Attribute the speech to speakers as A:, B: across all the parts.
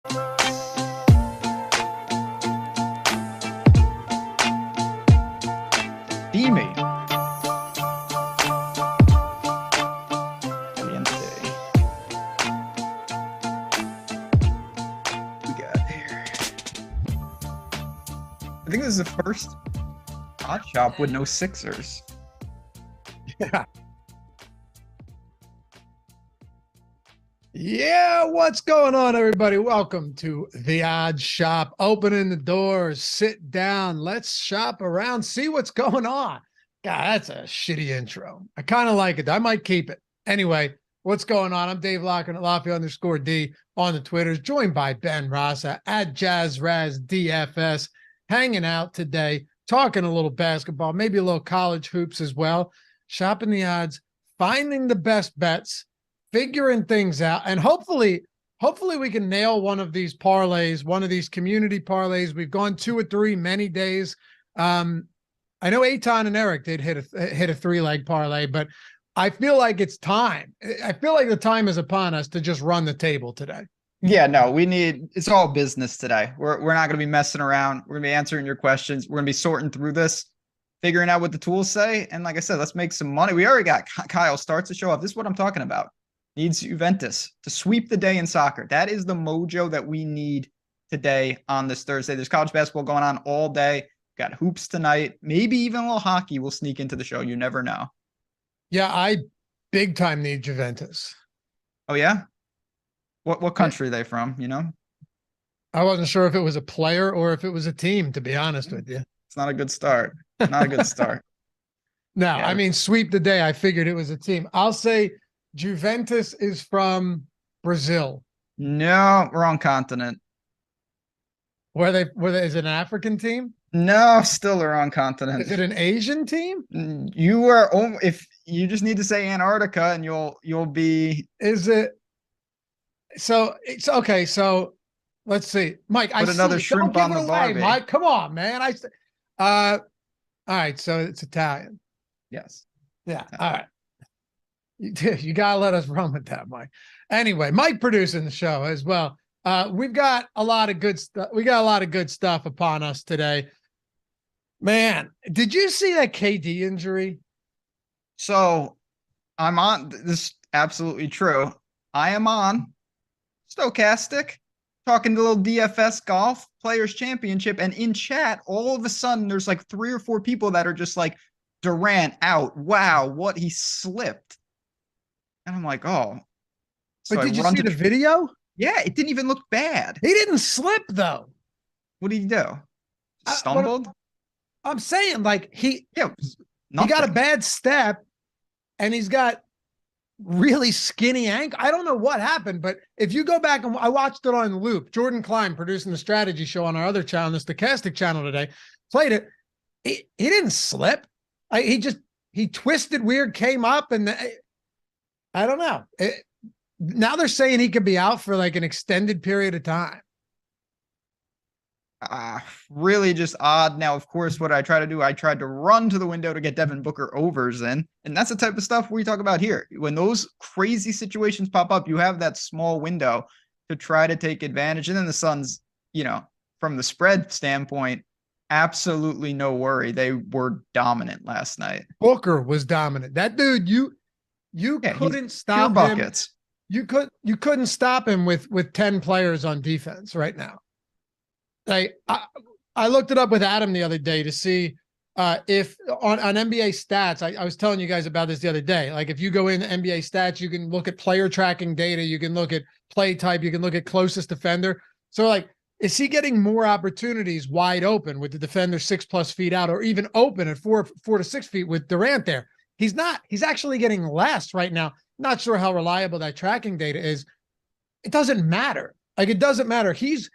A: Steamy. We got here. I think this is the first odd shop with no Sixers.
B: Yeah. Yeah, what's going on, everybody? Welcome to the Odd Shop. Opening the doors, sit down, let's shop around, see what's going on. God, that's a shitty intro. I kind of like it. I might keep it. Anyway, what's going on? I'm Dave Loughran at Lafayette_D on the Twitters, joined by Ben Rasa at JazzRazDFS, hanging out today, talking a little basketball, maybe a little college hoops as well, shopping the odds, finding the best bets, figuring things out, and hopefully we can nail one of these parlays, one of these community parlays. We've gone 2 or 3 many days. I know Eitan and Eric did hit a 3-leg parlay, but I feel like it's time. I feel like the time is upon us to just run the table today.
A: Yeah, no, it's all business today. We're not going to be messing around. We're going to be answering your questions. We're going to be sorting through this, figuring out what the tools say. And like I said, let's make some money. We already got Kyle starts to show off. This is what I'm talking about. Needs Juventus to sweep the day in soccer. That is the mojo that we need today on this Thursday. There's college basketball going on all day. Got hoops tonight. Maybe even a little hockey will sneak into the show. You never know.
B: Yeah, I big time need Juventus.
A: Oh, yeah? What country are they from, you know?
B: I wasn't sure if it was a player or if it was a team, to be honest with you.
A: It's not a good start. Not a good start.
B: No,
A: Yeah.
B: I mean, sweep the day. I figured it was a team. I'll say Juventus is from Brazil.
A: No, wrong continent.
B: Is it an African team?
A: No, still the wrong continent.
B: Is it an Asian team?
A: You are, if you just need to say Antarctica and you'll be.
B: Is it? So it's okay. So let's see, Mike.
A: Put another shrimp on the barbie.
B: Mike, come on, man. All right. So it's Italian.
A: Yes.
B: Yeah. All right. You gotta let us run with that, Mike. Anyway, Mike producing the show as well. We've got a lot of good stuff. We got a lot of good stuff upon us today. Man, did you see that KD injury?
A: So I'm on this. Absolutely true. I am on Stochastic, talking to a little DFS golf players championship. And in chat, all of a sudden, there's like 3 or 4 people that are just like, Durant out. Wow, what he slipped. And I'm like, oh.
B: So but did you see the video?
A: Yeah, it didn't even look bad.
B: He didn't slip, though.
A: What did he do? Stumbled?
B: I'm saying, like, he got a bad step, and he's got really skinny ankle. I don't know what happened, but if you go back and I watched it on loop, Jordan Klein producing the strategy show on our other channel, the Stochastic channel today, played it. He didn't slip. He twisted weird, came up, and I don't know. Now they're saying he could be out for like an extended period of time.
A: Really just odd. Now, of course, what I try to do, I tried to run to the window to get Devin Booker overs in. And that's the type of stuff we talk about here. When those crazy situations pop up, you have that small window to try to take advantage. And then the Suns, from the spread standpoint, absolutely no worry. They were dominant last night.
B: Booker was dominant. That dude, you couldn't stop
A: buckets.
B: him. You couldn't stop him with 10 players on defense right now. Like I looked it up with Adam the other day to see if on NBA stats, I was telling you guys about this the other day. Like if you go in NBA stats, you can look at player tracking data, you can look at play type, you can look at closest defender. So like, is he getting more opportunities wide open with the defender 6+ feet out, or even open at 4 to 6 feet with Durant there? He's not. He's actually getting less right now. Not sure how reliable that tracking data is. It doesn't matter. Like it doesn't matter. He's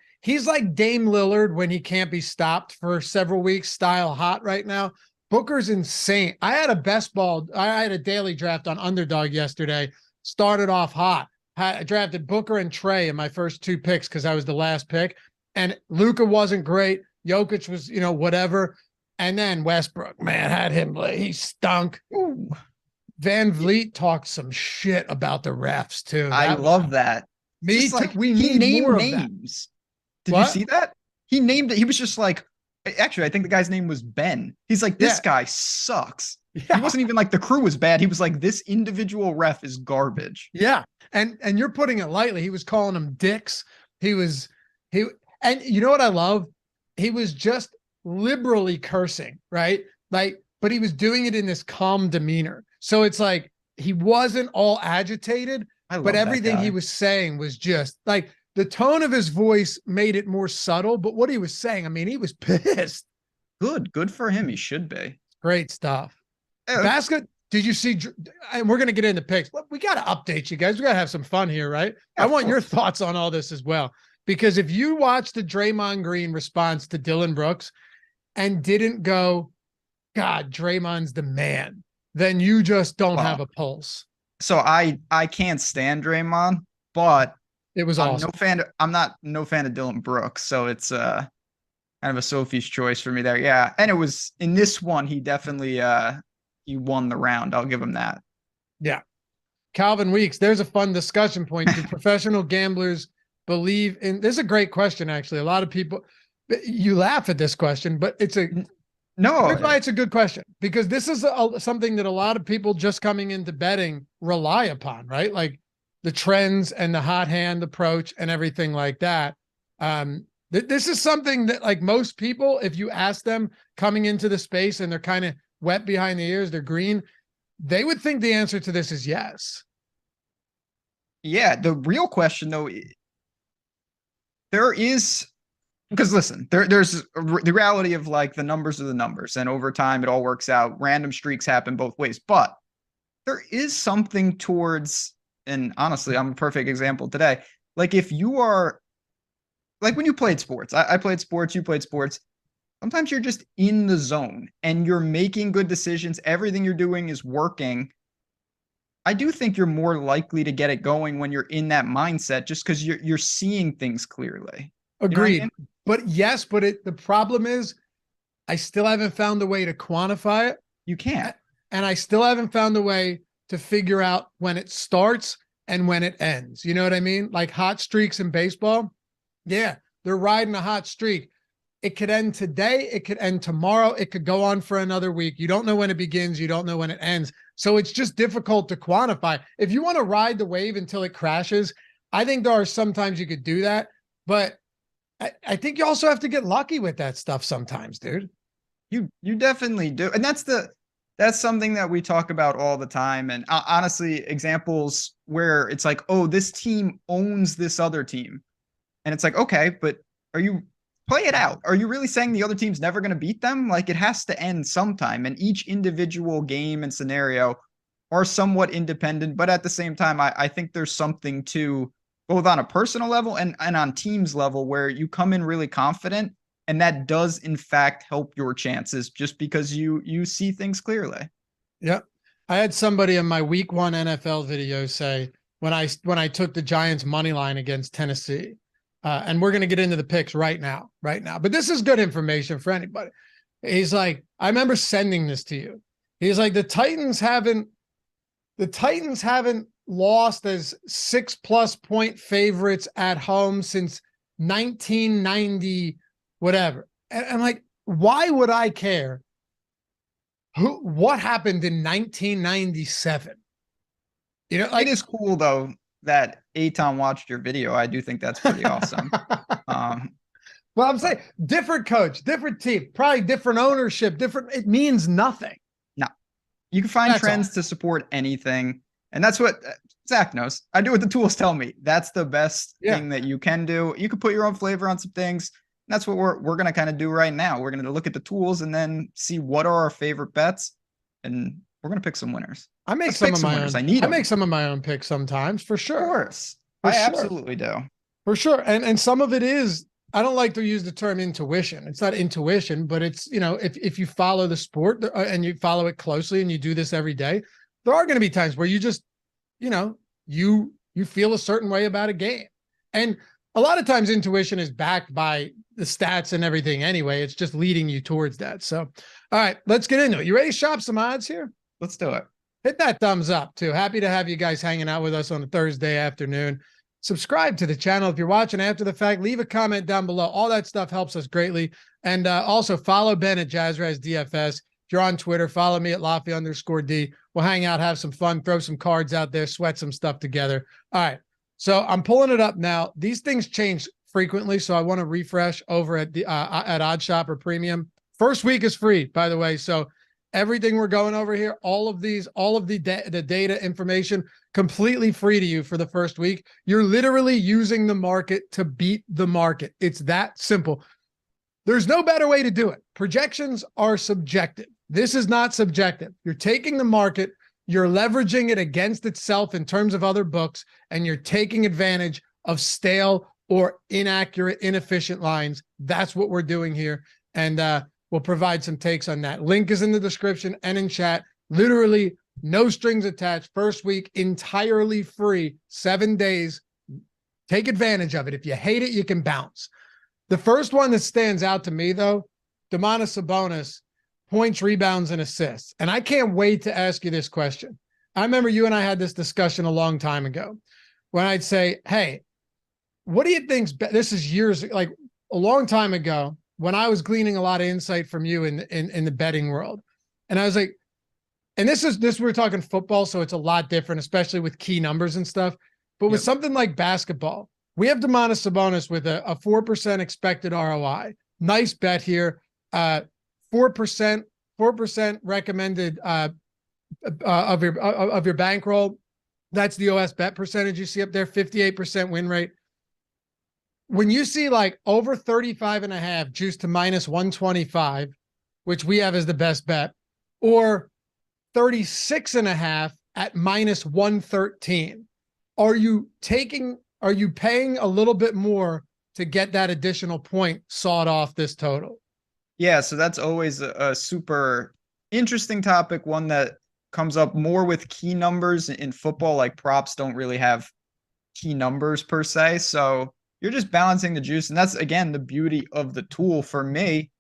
B: like Dame Lillard when he can't be stopped for several weeks, style hot right now. Booker's insane. I had a daily draft on Underdog yesterday. Started off hot. I drafted Booker and Trey in my first 2 picks because I was the last pick. And Luka wasn't great. Jokic was, whatever. And then Westbrook, man, had him, he stunk. Ooh. Van Vliet talked some shit about the refs too.
A: I love that. Just like
B: we
A: he
B: need more
A: named
B: of that.
A: names. Did you
B: What?
A: see that? He named it. He was just like, actually, I think the guy's name was Ben. He's like, this guy sucks. He
B: Yeah.
A: wasn't even like the crew was bad. He was like, this individual ref is garbage.
B: Yeah. And you're putting it lightly. He was calling them dicks. And you know what I love? He was just liberally cursing, right? Like, but he was doing it in this calm demeanor. So it's like he wasn't all agitated, but everything he was saying was just like the tone of his voice made it more subtle. But what he was saying, I mean, he was pissed.
A: Good for him. He should be.
B: Great stuff. Basket. Did you see? And we're going to get into picks. We got to update you guys. We got to have some fun here, right? Yeah, I want your thoughts on all this as well. Because if you watch the Draymond Green response to Dylan Brooks and didn't go, God, Draymond's the man, then you just don't have a pulse.
A: So I can't stand Draymond, but
B: it was awesome.
A: I'm not no fan of Dylan Brooks, so it's kind of a Sophie's choice for me there. Yeah, and it was in this one he definitely he won the round. I'll give him that.
B: Yeah, Calvin Weeks. There's a fun discussion point. Do professional gamblers believe in? This is a great question, actually. A lot of people, you laugh at this question, but it's a
A: no.
B: Here's why it's a good question, because this is something that a lot of people just coming into betting rely upon, right? Like the trends and the hot hand approach and everything like that. This is something that, like, most people, if you ask them coming into the space and they're kind of wet behind the ears, they're green, they would think the answer to this is yes.
A: Yeah, the real question though, there is, because listen, there's the reality of like the numbers are the numbers, and over time it all works out. Random streaks happen both ways, but there is something towards, and honestly, I'm a perfect example today. Like if you are, like when you played sports, I played sports, you played sports. Sometimes you're just in the zone and you're making good decisions. Everything you're doing is working. I do think you're more likely to get it going when you're in that mindset, just because you're seeing things clearly.
B: Agreed.
A: You know what I mean?
B: But yes, the problem is I still haven't found a way to quantify it.
A: You can't.
B: And I still haven't found a way to figure out when it starts and when it ends. You know what I mean? Like hot streaks in baseball. Yeah, they're riding a hot streak. It could end today. It could end tomorrow. It could go on for another week. You don't know when it begins. You don't know when it ends. So it's just difficult to quantify. If you want to ride the wave until it crashes, I think there are sometimes you could do that. But I think you also have to get lucky with that stuff sometimes, dude.
A: You definitely do. And that's something that we talk about all the time. And honestly, examples where it's like, oh, this team owns this other team. And it's like, okay, but play it out. Are you really saying the other team's never going to beat them? Like, it has to end sometime. And each individual game and scenario are somewhat independent. But at the same time, I think there's something to both on a personal level and on teams level where you come in really confident. And that does, in fact, help your chances just because you see things clearly.
B: Yeah. I had somebody in my week 1 NFL video say, when I took the Giants money line against Tennessee, and we're going to get into the picks right now, but this is good information for anybody. He's like, I remember sending this to you. He's like, the Titans haven't lost as 6+ point favorites at home since 1990, whatever. And I'm like, why would I care what happened in 1997? You know, like,
A: it is cool though that Aton watched your video. I do think that's pretty awesome.
B: Well, I'm saying different coach, different team, probably different ownership, it means nothing.
A: No, you can find trends to support anything. And that's what Zach knows. I do what the tools tell me. That's the best thing that you can do. You can put your own flavor on some things. That's what we're going to kind of do right now. We're going to look at the tools and then see what are our favorite bets. And we're going to pick some winners.
B: I make some of my own. I make some of my own picks sometimes, for sure.
A: Of course. I absolutely do.
B: For sure. And some of it is, I don't like to use the term intuition. It's not intuition, but it's, you know, if you follow the sport and you follow it closely and you do this every day, there are going to be times where you just, you know, you feel a certain way about a game. And a lot of times intuition is backed by the stats and everything anyway. It's just leading you towards that. So, all right, let's get into it. You ready to shop some odds here?
A: Let's do it.
B: Hit that thumbs up too. Happy to have you guys hanging out with us on a Thursday afternoon. subscribe to the channel. If you're watching after the fact, leave a comment down below. All that stuff helps us greatly. And also follow Ben at JazzRazDFS. If you're on Twitter, follow me at Laffy_D. We'll hang out, have some fun, throw some cards out there, sweat some stuff together. All right. So I'm pulling it up now. These things change frequently, so I want to refresh over at the at OddsShopper Premium. First week is free, by the way. So everything we're going over here, all of the data information, completely free to you for the first week. You're literally using the market to beat the market. It's that simple. There's no better way to do it. Projections are subjective. This is not subjective. You're taking the market, you're leveraging it against itself in terms of other books, and you're taking advantage of stale or inaccurate, inefficient lines. That's what we're doing here. And we'll provide some takes on that. Link is in the description and in chat. Literally no strings attached. First week, entirely free, 7 days. Take advantage of it. If you hate it, you can bounce. The first one that stands out to me, though, Domantas Sabonis, points, rebounds, and assists. And I can't wait to ask you this question. I remember you and I had this discussion a long time ago when I'd say, hey, what do you think's this is years, like a long time ago, when I was gleaning a lot of insight from you in the betting world. And I was like, and this we're talking football, so it's a lot different, especially with key numbers and stuff. But with something like basketball, we have Domantas Sabonis with a 4% expected ROI. Nice bet here. 4% recommended of your bankroll. That's the OS bet percentage you see up there, 58% win rate. When you see like over 35.5 juice to -125, which we have as the best bet, or 36.5 at -113, are you paying a little bit more to get that additional point sawed off this total?
A: Yeah, so that's always a super interesting topic, one that comes up more with key numbers in football. Like props don't really have key numbers per se, so you're just balancing the juice. And that's, again, the beauty of the tool. For me,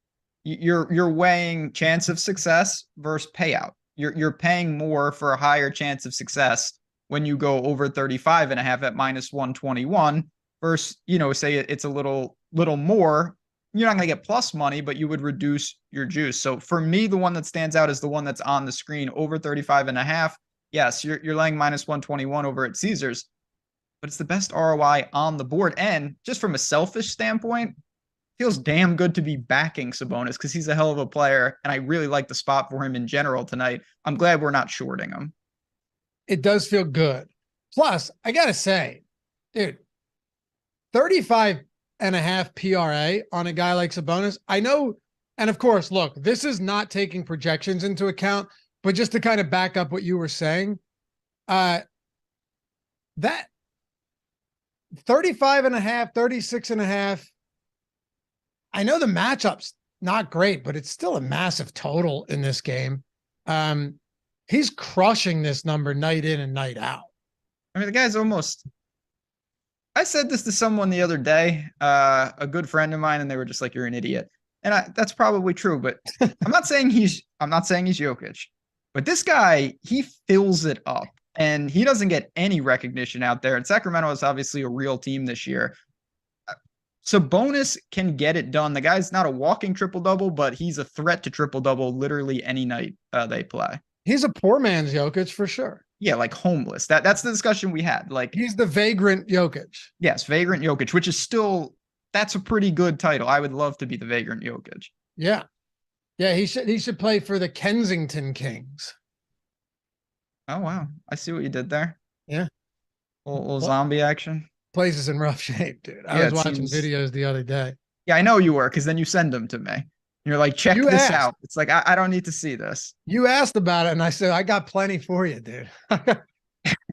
A: you're weighing chance of success versus payout. You're paying more for a higher chance of success when you go over 35.5 at -121 versus, say it's a little more. You're not going to get plus money, but you would reduce your juice. So for me, the one that stands out is the one that's on the screen, over 35.5. Yes, you're laying -121 over at Caesars, but it's the best ROI on the board. And just from a selfish standpoint, feels damn good to be backing Sabonis because he's a hell of a player. And I really like the spot for him in general tonight. I'm glad we're not shorting him.
B: It does feel good. Plus, I got to say, dude, 35.5 PRA on a guy like Sabonis. I know. And of course, look, this is not taking projections into account, but just to kind of back up what you were saying, that 35.5, 36.5. I know the matchup's not great, but it's still a massive total in this game. He's crushing this number night in and night out.
A: I mean, the guy's almost, I said this to someone the other day, a good friend of mine, and they were just like, you're an idiot. And that's probably true, but I'm not saying he's Jokic, but this guy, he fills it up. And he doesn't get any recognition out there. And Sacramento is obviously a real team this year. Sabonis can get it done. The guy's not a walking triple-double, but he's a threat to triple-double literally any night they play.
B: He's a poor man's Jokic for sure.
A: Yeah, like homeless. That's the discussion we had. Like
B: he's the vagrant Jokic.
A: Yes, vagrant Jokic, which is still, that's a pretty good title. I would love to be the vagrant Jokic.
B: Yeah. Yeah, he should play for the Kensington Kings.
A: Oh, wow. I see what you did there.
B: Yeah.
A: Little zombie action.
B: Place is in rough shape, dude. I was watching videos the other day.
A: Yeah, I know you were, because then you send them to me. You're like, check this out. It's like, I don't need to see this.
B: You asked about it, and I said, I got plenty for you, dude.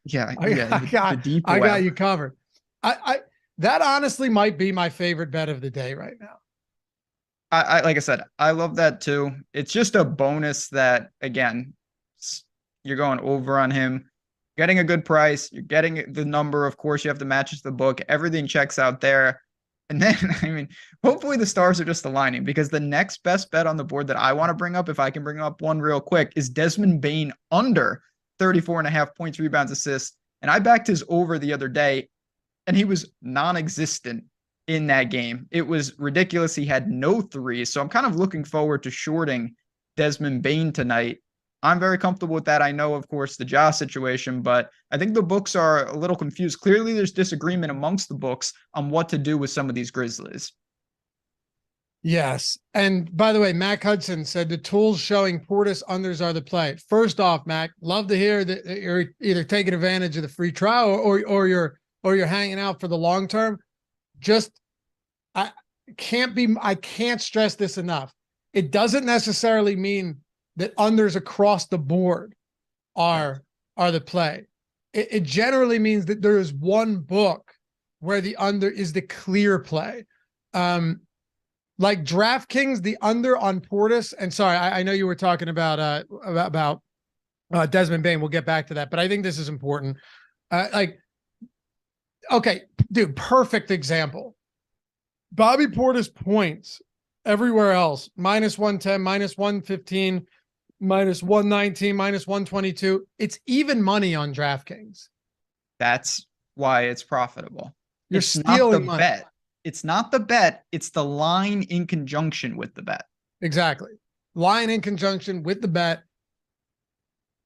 A: Yeah.
B: I got you covered. That honestly might be my favorite bet of the day right now.
A: I like I said, I love that too. It's just a bonus that, again, you're going over on him, getting a good price. You're getting the number. Of course, you have to match it to the book. Everything checks out there. And then, I mean, hopefully the stars are just aligning, because the next best bet on the board that I want to bring up, if I can bring up one real quick, is Desmond Bane under 34.5 points, rebounds, assists. And I backed his over the other day. and he was non-existent in that game. It was ridiculous. He had no threes. So I'm kind of looking forward to shorting Desmond Bane tonight. I'm very comfortable with that. I know, of course, the Ja situation, but I think the books are a little confused. Clearly, there's disagreement amongst the books on what to do with some of these Grizzlies.
B: Yes. And by the way, Mac Hudson said the tools showing Portis unders are the play. First off, Mac, love to hear that you're either taking advantage of the free trial or you're hanging out for the long term. Just I can't stress this enough. It doesn't necessarily mean that unders across the board are the play. It generally means that there is one book where the under is the clear play. Like DraftKings, the under on Portis, and sorry, I know you were talking about Desmond Bane. We'll get back to that, but I think this is important. Okay, dude, perfect example. Bobby Portis points everywhere else, -110, -115, -119, -122. It's even money on DraftKings.
A: That's why it's profitable.
B: You're
A: it's
B: stealing
A: not the
B: money.
A: bet. It's not the bet. It's the line in conjunction with the bet.
B: Exactly. Line in conjunction with the bet.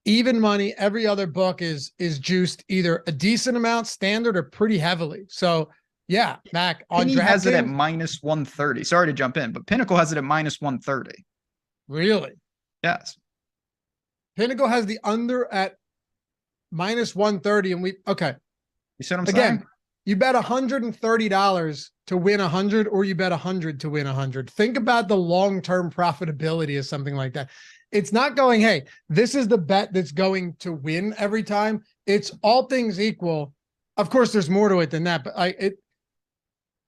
B: Even money. Every other book is juiced either a decent amount, standard, or pretty heavily. So yeah, Mac on
A: Penny has it at
B: DraftKings.
A: -130. Sorry to jump in, but Pinnacle has it at -130.
B: Really?
A: Yes.
B: Pinnacle has the under at -130, and okay.
A: You see what I'm
B: Again,
A: saying?
B: you bet $130 to win 100, or you bet 100 to win 100. Think about the long-term profitability of something like that. It's not going, hey, this is the bet that's going to win every time. It's all things equal. Of course, there's more to it than that, but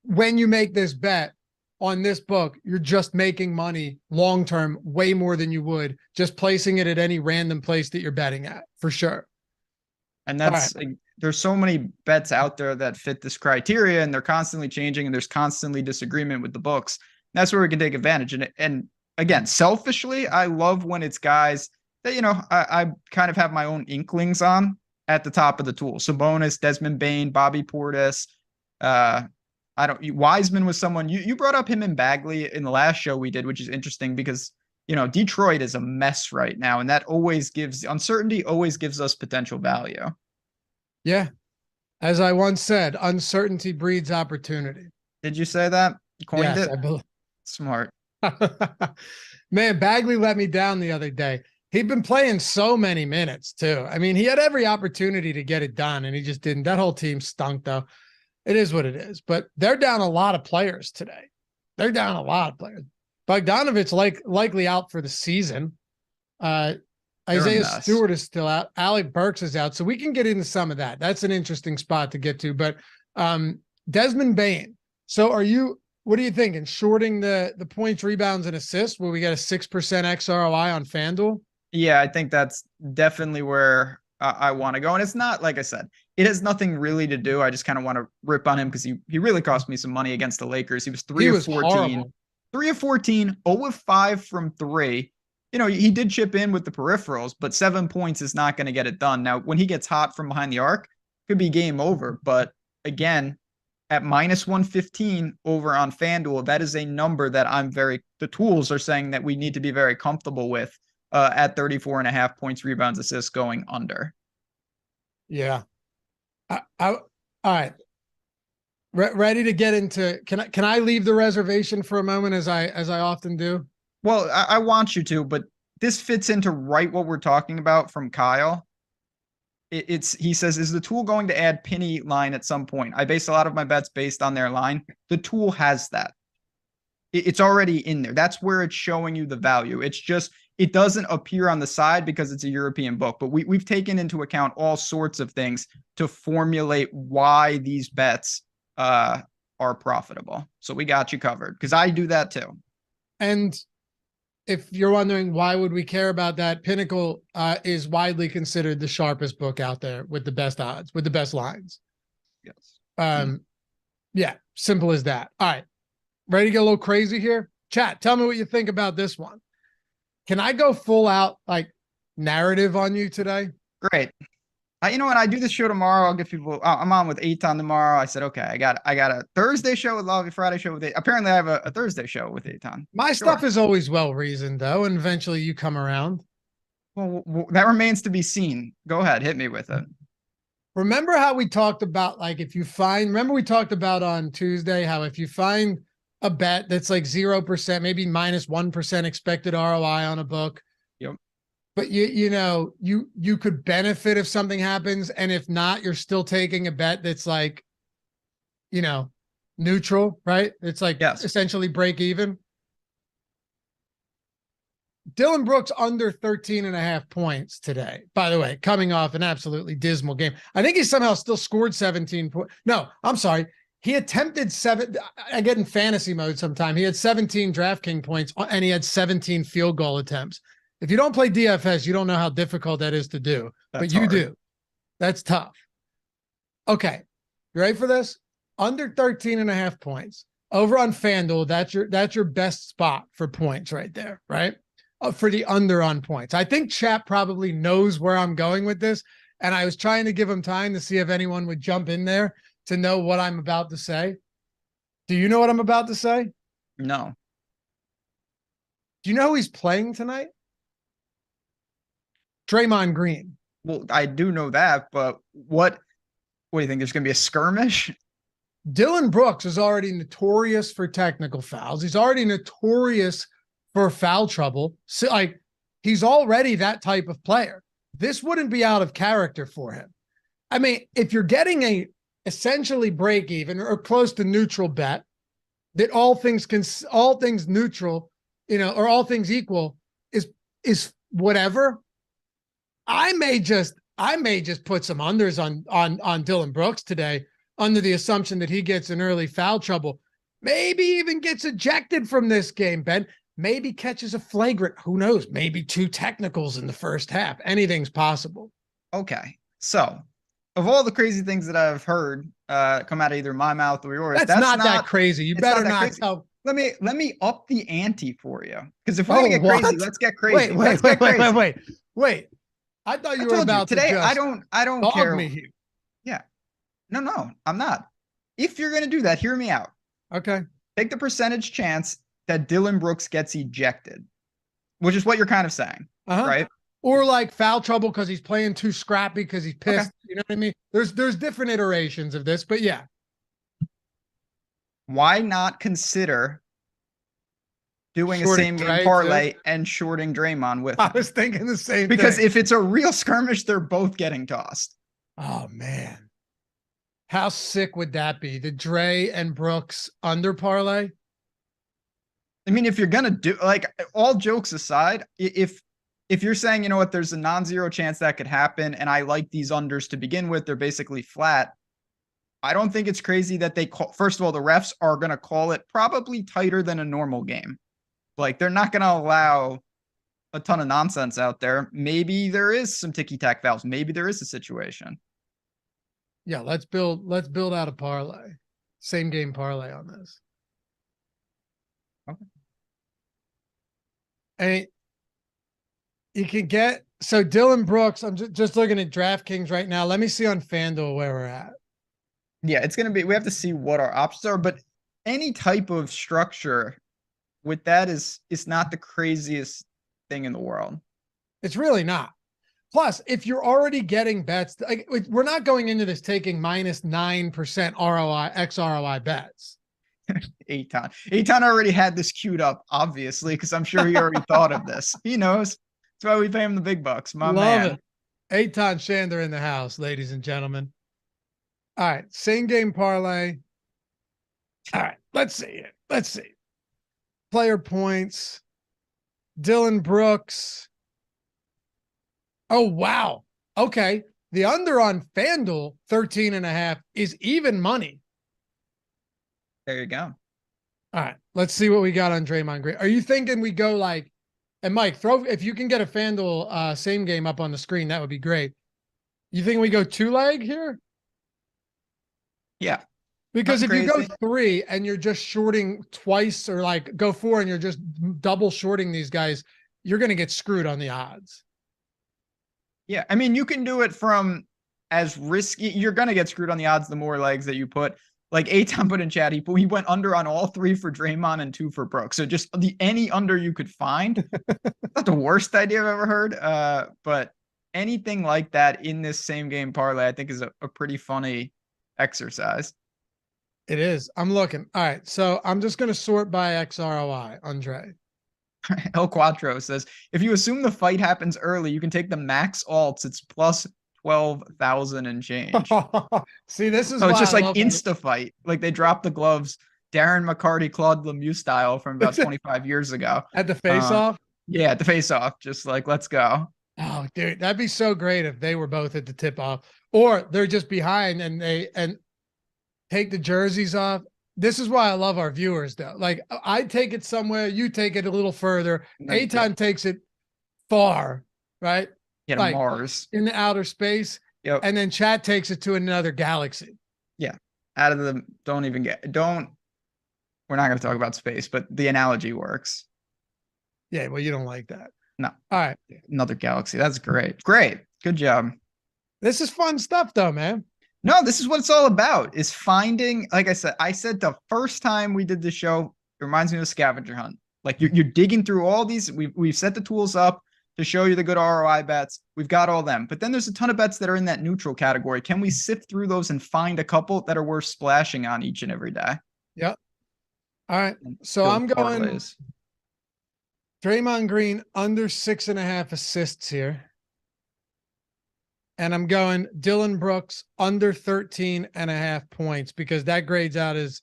B: when you make this bet on this book, you're just making money long-term, way more than you would just placing it at any random place that you're betting at, for sure.
A: And that's there's so many bets out there that fit this criteria, and they're constantly changing, and there's constantly disagreement with the books. That's where we can take advantage. And again, selfishly, I love when it's guys that, I kind of have my own inklings on at the top of the tool. Sabonis, Desmond Bane, Bobby Portis. Wiseman was someone you brought up him and Bagley in the last show we did, which is interesting because, Detroit is a mess right now, and that always gives uncertainty, always gives us potential value.
B: Yeah. As I once said, uncertainty breeds opportunity.
A: Did you say that? You coined it?
B: I believe.
A: Smart.
B: Man, Bagley let me down the other day. He'd been playing so many minutes too. I mean, he had every opportunity to get it done, and he just didn't. That whole team stunk, though. It is what it is. But they're down a lot of players today. They're down a lot of players. Bogdanovic's likely out for the season. Isaiah Stewart is still out. Alec Burks is out. So we can get into some of that. That's an interesting spot to get to. But Desmond Bane. So what are you thinking? Shorting the points, rebounds, and assists where we got a 6% XROI on FanDuel?
A: Yeah, I think that's definitely where I want to go. And it's not, like I said, it has nothing really to do. I just kind of want to rip on him because he really cost me some money against the Lakers. He was 3 of 14. Horrible. 3 of 14, 0 of 5 from 3. He did chip in with the peripherals, but 7 points is not going to get it done. Now, when he gets hot from behind the arc, could be game over. But again, at -115 over on FanDuel, that is a number that the tools are saying that we need to be very comfortable with at 34.5 points, rebounds, assists going under.
B: Yeah. All right. Ready to get into, can I leave the reservation for a moment as I often do?
A: Well, I want you to, but this fits into right what we're talking about from Kyle. He says, is the tool going to add penny line at some point? I base a lot of my bets based on their line. The tool has that. It's already in there. That's where it's showing you the value. It's just, it doesn't appear on the side because it's a European book, but we've taken into account all sorts of things to formulate why these bets are profitable. So we got you covered because I do that too.
B: And if you're wondering why would we care about that, Pinnacle is widely considered the sharpest book out there with the best odds, with the best lines.
A: Yes.
B: Yeah, simple as that. All right. Ready to get a little crazy here? Chat, tell me what you think about this one. Can I go full out like narrative on you today?
A: Great. You know what? I do this show tomorrow. I'll give people. I'm on with Eitan tomorrow. I said, okay, I got a Thursday show with Lovey, Friday show with Eitan. Apparently, I have a Thursday show with Eitan.
B: My stuff is always well reasoned, though, and eventually you come around.
A: Well, that remains to be seen. Go ahead, hit me with it.
B: Remember how we talked about, like, if you find, remember we talked about on Tuesday how if you find a bet that's like 0%, maybe minus 1% expected ROI on a book.
A: Yep.
B: But you could benefit if something happens. And if not, you're still taking a bet that's like, neutral, right? It's like essentially break even. Dillon Brooks under 13.5 points today, by the way, coming off an absolutely dismal game. I think he somehow still scored 17 points. No, I'm sorry. He attempted 7. I get in fantasy mode sometime. He had 17 DraftKings points and he had 17 field goal attempts. If you don't play DFS, you don't know how difficult that is to do, but you do. That's tough. Okay. You ready for this? Under 13.5 points over on FanDuel. That's your best spot for points right there. Right. For the under on points. I think chat probably knows where I'm going with this. And I was trying to give him time to see if anyone would jump in there to know what I'm about to say. Do you know what I'm about to say?
A: No.
B: Do you know who he's playing tonight? Draymond Green.
A: Well, I do know that, but what do you think? There's going to be a skirmish?
B: Dillon Brooks is already notorious for technical fouls. He's already notorious for foul trouble. So, like, he's already that type of player. This wouldn't be out of character for him. I mean, if you're getting a essentially break even or close to neutral bet that all things neutral, or all things equal is whatever. I may just put some unders on Dillon Brooks today under the assumption that he gets an early foul trouble, maybe even gets ejected from this game, Ben. Maybe catches a flagrant. Who knows? Maybe 2 technicals in the first half. Anything's possible.
A: Okay. So, of all the crazy things that I've heard come out of either my mouth or yours,
B: that's not that crazy. You better not tell.
A: Let me up the ante for you. Because if we're gonna get crazy, let's get crazy.
B: Wait. I thought you were about
A: today.
B: To just
A: I don't care.
B: Me here.
A: Yeah. No, I'm not. If you're gonna do that, hear me out.
B: Okay.
A: Take the percentage chance that Dillon Brooks gets ejected, which is what you're kind of saying, right?
B: Or like foul trouble because he's playing too scrappy because he's pissed. Okay. You know what I mean? There's different iterations of this, but yeah.
A: Why not consider doing a same game parlay and shorting Draymond with him?
B: I was thinking the same thing.
A: Because if it's a real skirmish, they're both getting tossed.
B: Oh, man. How sick would that be? The Dre and Brooks under parlay?
A: I mean, if you're going to do, like, all jokes aside, if you're saying, you know what, there's a non-zero chance that could happen, and I like these unders to begin with, they're basically flat. I don't think it's crazy that they call, first of all, the refs are going to call it probably tighter than a normal game. Like, they're not going to allow a ton of nonsense out there. Maybe there is some ticky-tack fouls. Maybe there is a situation.
B: Yeah, let's build out a parlay. Same game parlay on this.
A: Okay.
B: And you can get, so Dillon Brooks, I'm just looking at DraftKings right now. Let me see on FanDuel where we're at.
A: Yeah, it's going to be, we have to see what our options are, but any type of structure with that is not the craziest thing in the world.
B: It's really not. Plus, if you're already getting bets, like, we're not going into this taking minus 9% ROI, XROI bets.
A: Eitan already had this queued up, obviously, because I'm sure he already thought of this. He knows. That's why we pay him the big bucks. My man.
B: Love it. Eitan Shander in the house, ladies and gentlemen. All right, same game parlay. All right, let's see it. Let's see. Player points. Dillon Brooks. Oh, wow. Okay. The under on FanDuel, 13.5 is even money.
A: There you go.
B: All right. Let's see what we got on Draymond Green. Are you thinking we go like, and Mike, if you can get a FanDuel same game up on the screen, that would be great. You think we go 2-leg here?
A: Yeah.
B: Because if you go 3 and you're just shorting twice, or like go 4 and you're just double shorting these guys, you're going to get screwed on the odds.
A: Yeah. I mean, you can do it from as risky. You're gonna get screwed on the odds the more legs that you put. Like Aton put in chat, he went under on all 3 for Draymond and 2 for Brooks. So just any under you could find. Not the worst idea I've ever heard. But anything like that in this same game parlay, I think is a pretty funny exercise.
B: It is. I'm looking. All right. So I'm just going to sort by XROI, Andre.
A: El Quattro says, if you assume the fight happens early, you can take the max alts. It's plus 12,000 and change.
B: See, this is
A: it's just like
B: insta
A: fight. Like they dropped the gloves, Darren McCarty, Claude Lemieux style from about 25 years ago.
B: At the face-off?
A: Yeah, at the face-off. Just like, let's go.
B: Oh, dude, that'd be so great if they were both at the tip-off. Or they're just behind and they take the jerseys off. This is why I love our viewers, though. Like, I take it somewhere, you take it a little further. Aton takes it far, right?
A: Yeah,
B: like
A: Mars.
B: In the outer space.
A: Yep.
B: And then Chad takes it to another galaxy.
A: Yeah. Out of the, we're not going to talk about space, but the analogy works.
B: Yeah, well, you don't like that.
A: No.
B: All right.
A: Another galaxy. That's great. Great. Good job.
B: This is fun stuff, though, man.
A: No, this is what it's all about, is finding, like I said the first time we did the show, it reminds me of a scavenger hunt. Like you're digging through all these. We've set the tools up to show you the good ROI bets. We've got all them. But then there's a ton of bets that are in that neutral category. Can we sift through those and find a couple that are worth splashing on each and every day?
B: Yep. All right. So I'm going
A: parlays.
B: Draymond Green under 6.5 assists here. And I'm going Dylan Brooks under 13.5 points because that grades out as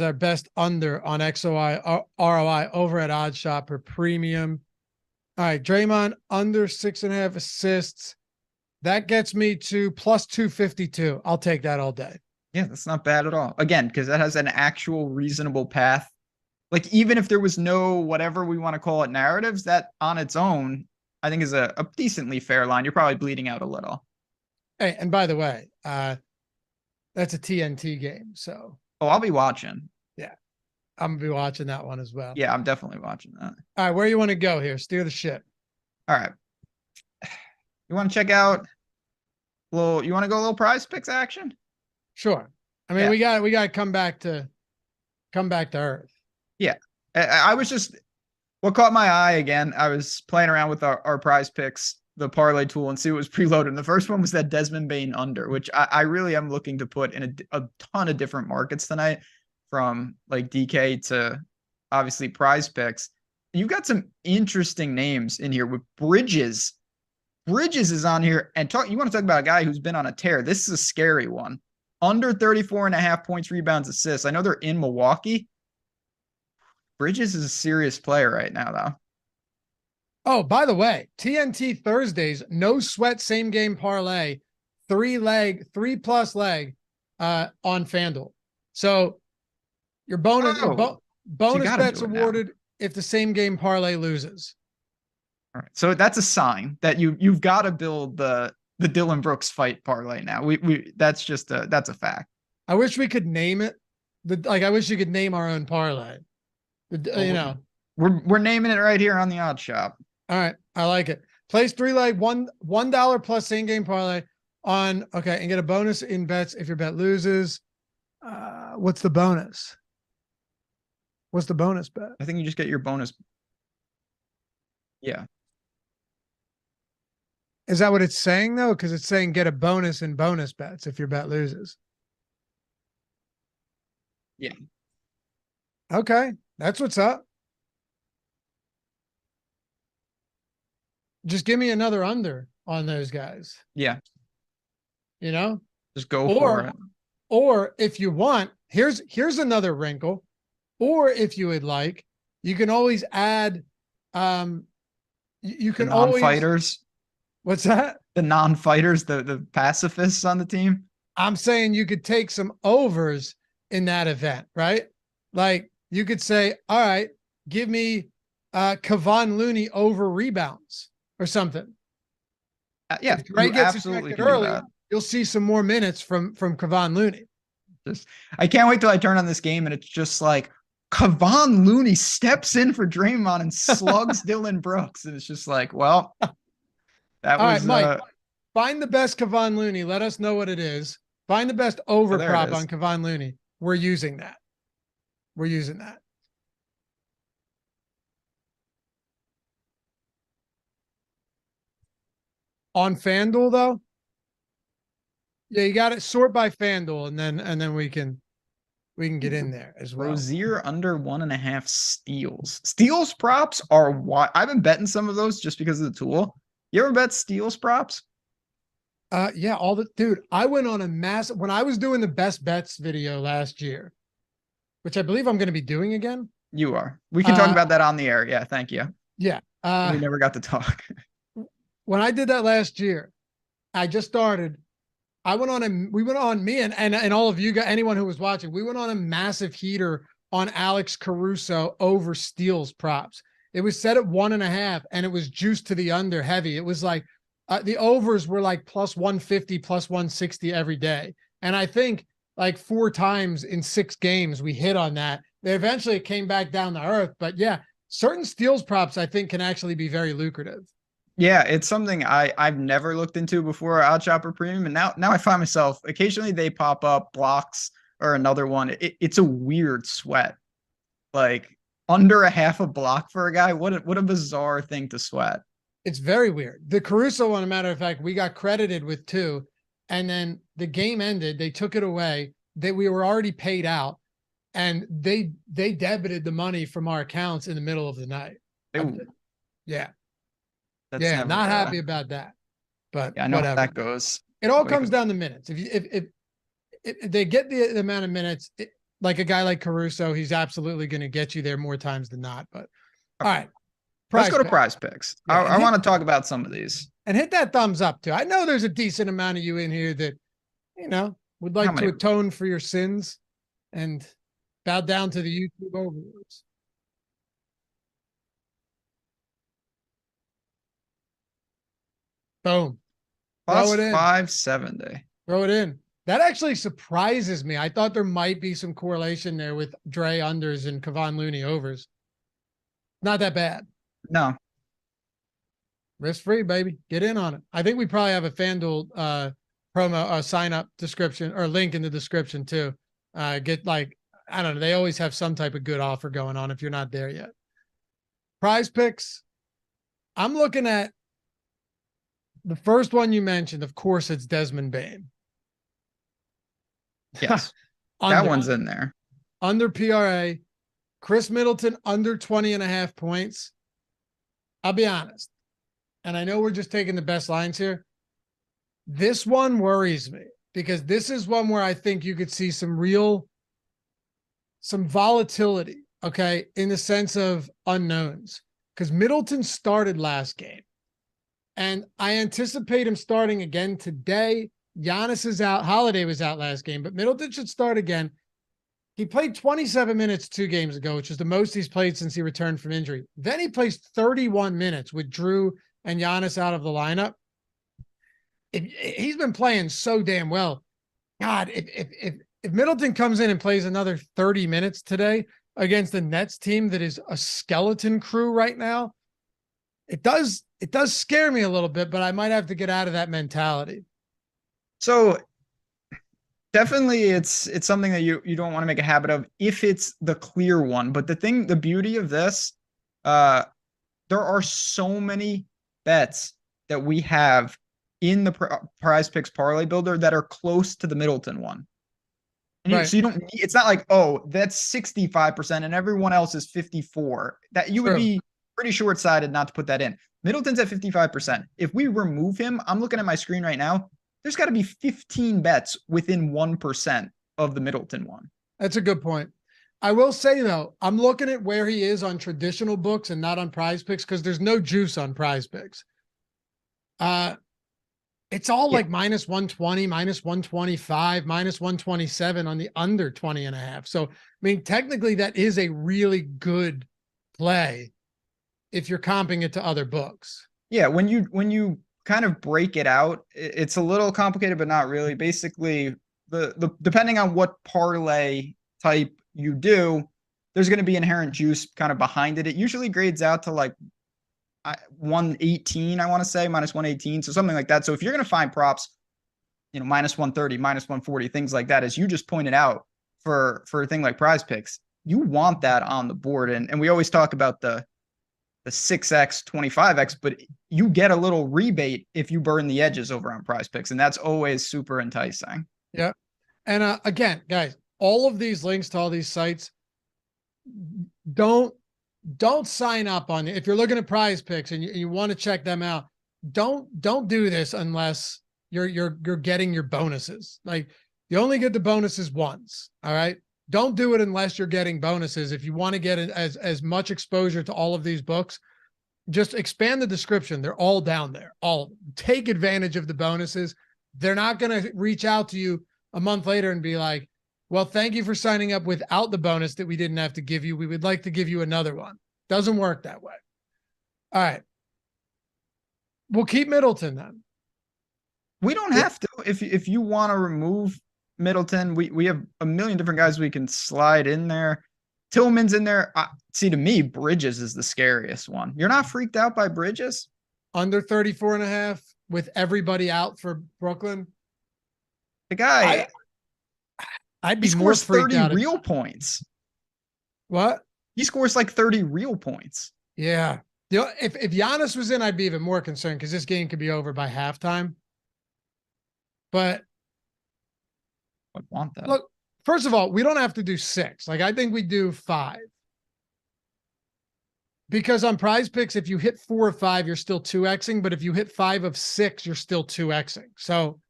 B: our best under on XOI ROI over at OddsShopper Premium. All right, Draymond under 6.5 assists. That gets me to plus 252. I'll take that all day.
A: Yeah, that's not bad at all. Again, because that has an actual reasonable path. Like even if there was no whatever we want to call it narratives, that on its own, I think is a decently fair line. You're probably bleeding out a little.
B: Hey, and by the way, that's a TNT game. So
A: I'll be watching.
B: Yeah. I'm gonna be watching that one as well.
A: Yeah, I'm definitely watching that.
B: All right, where you want to go here? Steer the ship.
A: All right. You want to check out you want to go a little PrizePicks action?
B: Sure. I mean, yeah. we got to come back to earth.
A: Yeah. I was just, what caught my eye again, I was playing around with our PrizePicks, the parlay tool, and see what was preloaded. And the first one was that Desmond Bain under, which I really am looking to put in a ton of different markets tonight, from like DK to obviously PrizePicks. You've got some interesting names in here with Bridges. Bridges is on here, and you want to talk about a guy who's been on a tear. This is a scary one. Under 34.5 points, rebounds, assists. I know they're in Milwaukee. Bridges is a serious player right now, though.
B: Oh, by the way, TNT Thursdays, no sweat, same game parlay, 3+ leg on FanDuel. So your bonus bonus bets awarded if the same game parlay loses.
A: All right, so that's a sign that you've got to build the Dylan Brooks fight parlay now. That's a fact.
B: I wish we could name it. I wish you could name our own parlay.
A: We're naming it right here on the Odd Shop.
B: All right, I like it. Place 3-leg $1 plus same game parlay on and get a bonus in bets if your bet loses. What's the bonus? What's the bonus bet?
A: I think you just get your bonus. Yeah.
B: Is that what it's saying though? Because it's saying get a bonus in bonus bets if your bet loses.
A: Yeah.
B: Okay, that's what's up. Just give me another under on those guys.
A: Yeah.
B: Just
A: go for it.
B: Or if you want, here's another wrinkle. Or if you would like, you can always add you can
A: non-fighters.
B: What's that?
A: The non-fighters, the pacifists on the team.
B: I'm saying you could take some overs in that event, right? Like you could say, all right, give me Kevon Looney over rebounds or something.
A: Yeah,
B: if Trey gets absolutely early, you'll see some more minutes from Kevon Looney.
A: I can't wait till I turn on this game and it's just like Kevon Looney steps in for Draymond and slugs Dylan Brooks, and it's just like, well, that was
B: Mike. Find the best Kevon Looney. Let us know what it is. Find the best over prop on Kevon Looney. We're using that. We're using that. On FanDuel though, yeah, you got to sort by FanDuel, and then we can get in there as well.
A: Rozier under 1.5 steals. Steals props are why I've been betting some of those just because of the tool. You ever bet steals props?
B: Yeah, dude, I went on a massive, when I was doing the best bets video last year, which I believe I'm going to be doing again.
A: You are. We can talk about that on the air. Yeah, thank you.
B: Yeah.
A: We never got to talk.
B: When I did that last year, I just started. We went on me and all of you guys, anyone who was watching, we went on a massive heater on Alex Caruso over steals props. It was set at 1.5 and it was juiced to the under heavy. It was like the overs were like plus 150, plus 160 every day. And I think like 4 times in 6 games we hit on that. They eventually came back down to earth. But yeah, certain steals props I think can actually be very lucrative.
A: Yeah, it's something I've never looked into before, OddsShopper Premium, and now I find myself occasionally they pop up blocks or another one. It's a weird sweat, like under a half a block for a guy. What a bizarre thing to sweat.
B: It's very weird. The Caruso one, a matter of fact, we got credited with 2, and then the game ended. They took it away. We were already paid out, and they debited the money from our accounts in the middle of the night. Yeah.
A: That's
B: yeah, not happy about that. But
A: yeah, I know
B: whatever.
A: How that goes.
B: It all comes down to minutes. If they get the amount of minutes, like a guy like Caruso, he's absolutely going to get you there more times than not. But all right,
A: let's go to PrizePicks. Yeah, I want to talk about some of these
B: and hit that thumbs up too. I know there's a decent amount of you in here that would like to atone for your sins and bow down to the YouTube overlords. Boom.
A: Throw it in. 570.
B: Throw it in. That actually surprises me. I thought there might be some correlation there with Dre unders and Kevon Looney overs. Not that bad.
A: No.
B: Risk free, baby. Get in on it. I think we probably have a FanDuel promo sign up description or link in the description too. Get like, I don't know. They always have some type of good offer going on if you're not there yet. PrizePicks. I'm looking at the first one you mentioned. Of course, it's Desmond Bane.
A: Yes. That one's in there.
B: Under PRA. Chris Middleton under 20.5 points. I'll be honest. And I know we're just taking the best lines here. This one worries me because this is one where I think you could see some volatility, okay, in the sense of unknowns. Because Middleton started last game. And I anticipate him starting again today. Giannis is out. Holiday was out last game, but Middleton should start again. He played 27 minutes 2 games ago, which is the most he's played since he returned from injury. Then he plays 31 minutes with Drew and Giannis out of the lineup. He's been playing so damn well. God, if Middleton comes in and plays another 30 minutes today against the Nets team that is a skeleton crew right now, it does scare me a little bit, but I might have to get out of that mentality.
A: So definitely it's something that you don't want to make a habit of if it's the clear one. But the beauty of this, there are so many bets that we have in the PrizePicks parlay builder that are close to the Middleton one. And
B: right.
A: So you don't, it's not like, oh, that's 65% and everyone else is 54. That you would be pretty short-sighted not to put that in. Middleton's at 55%. If we remove him, I'm looking at my screen right now, there's got to be 15 bets within 1% of the Middleton one. That's
B: a good point. I will say, though, I'm looking at where he is on traditional books and not on PrizePicks because there's no juice on PrizePicks. It's all like minus 120, minus 125, minus 127 on the under 20.5. So, I mean, technically that is a really good play if you're comping it to other books. Yeah, when you kind of break it out, it's a little complicated, but not really. Basically, the depending on what parlay type you do, there's going to be inherent juice kind of behind it. It usually grades out to like
A: 118, I want to say, minus 118. So something like that. So if you're going to find props, minus 130, minus 140, things like that, as you just pointed out for a thing like PrizePicks, you want that on the board. And we always talk about the 6x, 25x, but you get a little rebate if you burn the edges over on PrizePicks. And that's always super enticing.
B: Yeah. And again, guys, all of these links to all these sites, don't sign up on it. If you're looking at PrizePicks and you want to check them out, don't do this unless you're getting your bonuses. Like, you only get the bonuses once. All right. Don't do it unless you're getting bonuses. If you want to get as much exposure to all of these books, just expand the description. They're all down there. All take advantage of the bonuses. They're not going to reach out to you a month later and be like, well, thank you for signing up without the bonus that we didn't have to give you. We would like to give you another one. Doesn't work that way. All right. We'll keep Middleton then.
A: We don't have to. If you want to remove Middleton, we have a million different guys we can slide in there. Tillman's in there. See, to me, Bridges is the scariest one. You're not freaked out by Bridges?
B: Under 34.5 with everybody out for Brooklyn.
A: The guy,
B: I'd be more freaked
A: 30
B: out.
A: Real points.
B: What?
A: He scores like 30 real points.
B: Yeah. If Giannis was in, I'd be even more concerned because this game could be over by halftime. But
A: I'd want that.
B: look, first of all, we don't have to do 6. Like, I think we do 5. Because on PrizePicks, if you hit 4 of 5, you're still 2xing. But if you hit 5 of 6, you're still 2xing. So,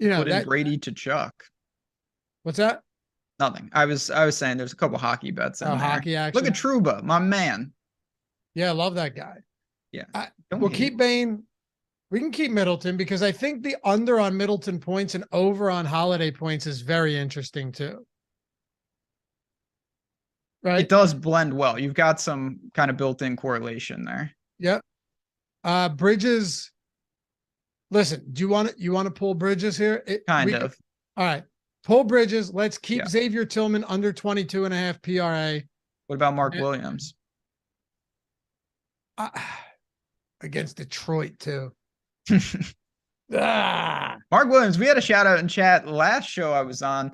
A: Put in Brady to Chuck.
B: What's that?
A: Nothing. I was saying there's a couple hockey bets in there.
B: Hockey action.
A: Look at Trouba, my man.
B: Yeah, I love that guy.
A: Yeah.
B: We'll keep Bane. We can keep Middleton because I think the under on Middleton points and over on Holiday points is very interesting too. Right?
A: It does blend well. You've got some kind of built-in correlation there.
B: Yep. Bridges. Listen, do you want to pull Bridges here?
A: Kind of.
B: All right. Pull Bridges. Let's keep Xavier Tillman under 22.5 PRA.
A: What about Mark Williams?
B: Against Detroit too.
A: Mark Williams, we had a shout out in chat last show I was on.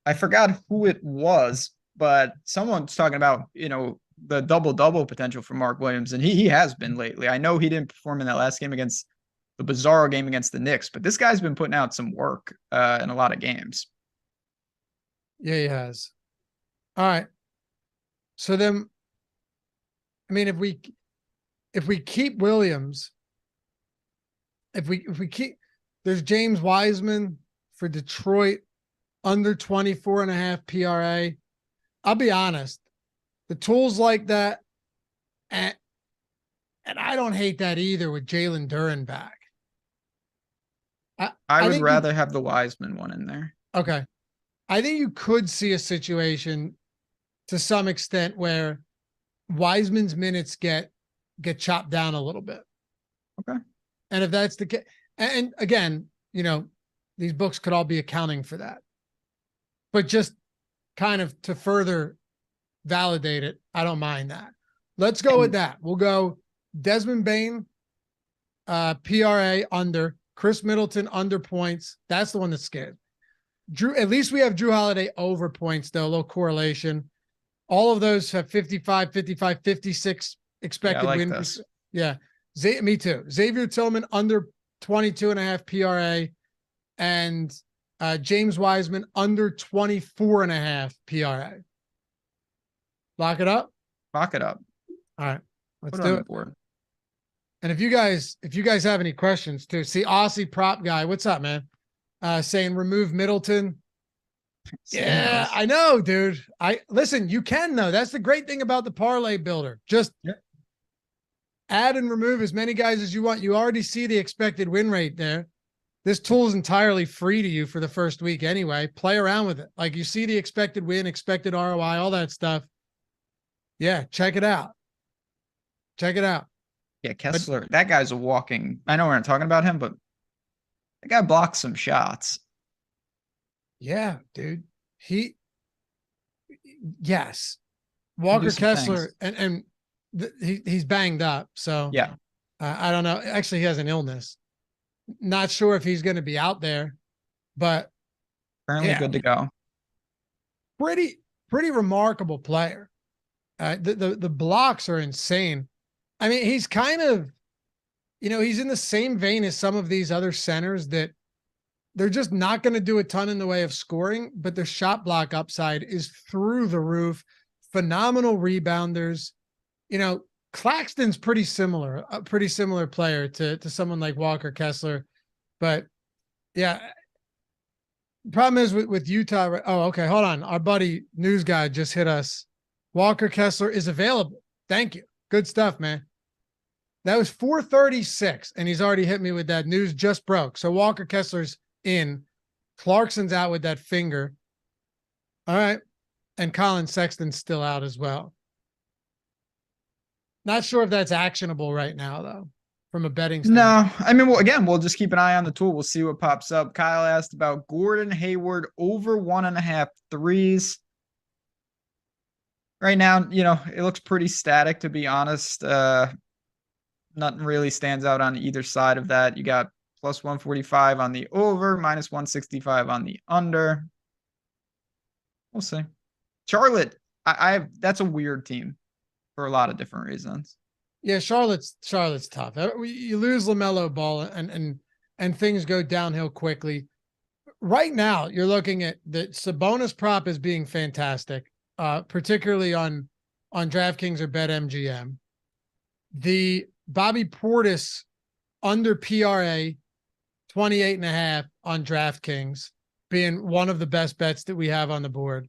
A: I forgot who it was, but someone's talking about, the double-double potential for Mark Williams, and he has been lately. I know he didn't perform in that last game against the bizarro game against the Knicks, but this guy's been putting out some work in a lot of games.
B: Yeah, he has. All right. So then, I mean, if we keep Williams, if we keep, there's James Wiseman for Detroit under 24.5 PRA. I'll be honest, the tools like that, and I don't hate that either with Jalen Duren back.
A: I would rather have the Wiseman one in there.
B: Okay. I think you could see a situation to some extent where Wiseman's minutes get chopped down a little bit.
A: Okay.
B: And if that's the case, and again, these books could all be accounting for that. But just kind of to further validate it, I don't mind that. Let's go with that. We'll go Desmond Bane, PRA under, Chris Middleton under points. That's the one that's scared. Drew, at least we have Drew Holiday over points, though, a little correlation. All of those have 55, 55, 56 expected win.
A: This.
B: Yeah. Me too. Xavier Tillman under 22.5 PRA and James Wiseman under 24.5 PRA. Lock it up.
A: Lock it up.
B: All right. Let's do it. And if you guys have any questions too, see Aussie prop guy, what's up, man? Saying remove Middleton. Yeah, I know, dude. Listen, you can though. That's the great thing about the parlay builder. Just add and remove as many guys as you want. You already see the expected win rate there. This tool is entirely free to you for the first week anyway. Play around with it. Like, you see the expected win, expected ROI, all that stuff. Yeah, check it out. Check it out.
A: Yeah, Kessler, that guy's a walking. I know we're not talking about him, but that guy blocks some shots.
B: Yeah, dude. Yes. Walker Kessler and he's banged up. So
A: Yeah,
B: I don't know. Actually, he has an illness. Not sure if he's going to be out there, but
A: currently
B: yeah,
A: good to go.
B: pretty pretty remarkable player. The blocks are insane. I mean, he's kind of, he's in the same vein as some of these other centers that they're just not going to do a ton in the way of scoring, but their shot block upside is through the roof. Phenomenal rebounders. Claxton's pretty similar, a pretty similar player to someone like Walker Kessler. But yeah, the problem is with Utah. Oh, okay. Hold on. Our buddy news guy just hit us. Walker Kessler is available. Thank you. Good stuff, man. That was 4:36, and he's already hit me with that news just broke. So Walker Kessler's in. Clarkson's out with that finger. All right. And Colin Sexton's still out as well. Not sure if that's actionable right now, though, from a betting standpoint.
A: No, I mean, well, again, we'll just keep an eye on the tool. We'll see what pops up. Kyle asked about Gordon Hayward over 1.5 threes. Right now, it looks pretty static, to be honest. Nothing really stands out on either side of that. You got plus 145 on the over, minus 165 on the under. We'll see. Charlotte, that's a weird team for a lot of different reasons.
B: Yeah, Charlotte's tough. You lose LaMelo Ball and things go downhill quickly. Right now, you're looking at the Sabonis prop as being fantastic, particularly on DraftKings or BetMGM. The Bobby Portis under PRA 28.5 on DraftKings being one of the best bets that we have on the board.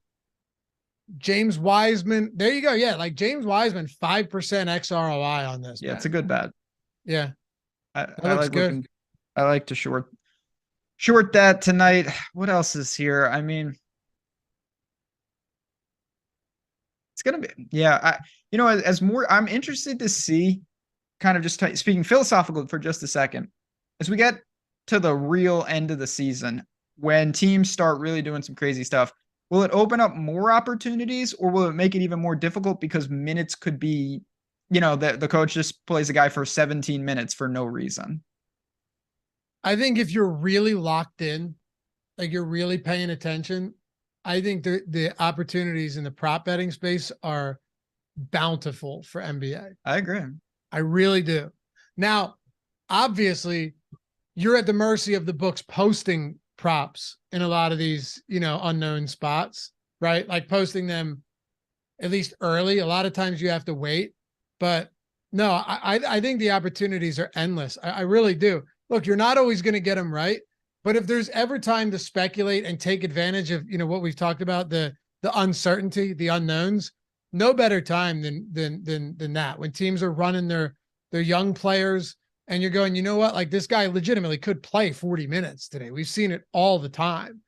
B: James Wiseman, there you go. Yeah, like James Wiseman, 5% XROI on this.
A: Yeah, it's a good bet.
B: Yeah,
A: I
B: looks
A: like
B: good.
A: I like to short that tonight. What else is here? I mean, it's gonna be as more. I'm interested to see, kind of just speaking philosophical for just a second, as we get to the real end of the season, when teams start really doing some crazy stuff. Will it open up more opportunities, or will it make it even more difficult because minutes could be, the coach just plays a guy for 17 minutes for no reason?
B: I think if you're really locked in, like you're really paying attention, I think the opportunities in the prop betting space are bountiful for NBA.
A: I agree.
B: I really do. Now, obviously, you're at the mercy of the books posting props in a lot of these, unknown spots, right? Like posting them at least early. A lot of times you have to wait, but no, I think the opportunities are endless. I really do. Look, you're not always going to get them right, but if there's ever time to speculate and take advantage of, what we've talked about, the uncertainty, the unknowns, no better time than that. When teams are running their young players, and you're going, you know what? Like this guy legitimately could play 40 minutes today. We've seen it all the time.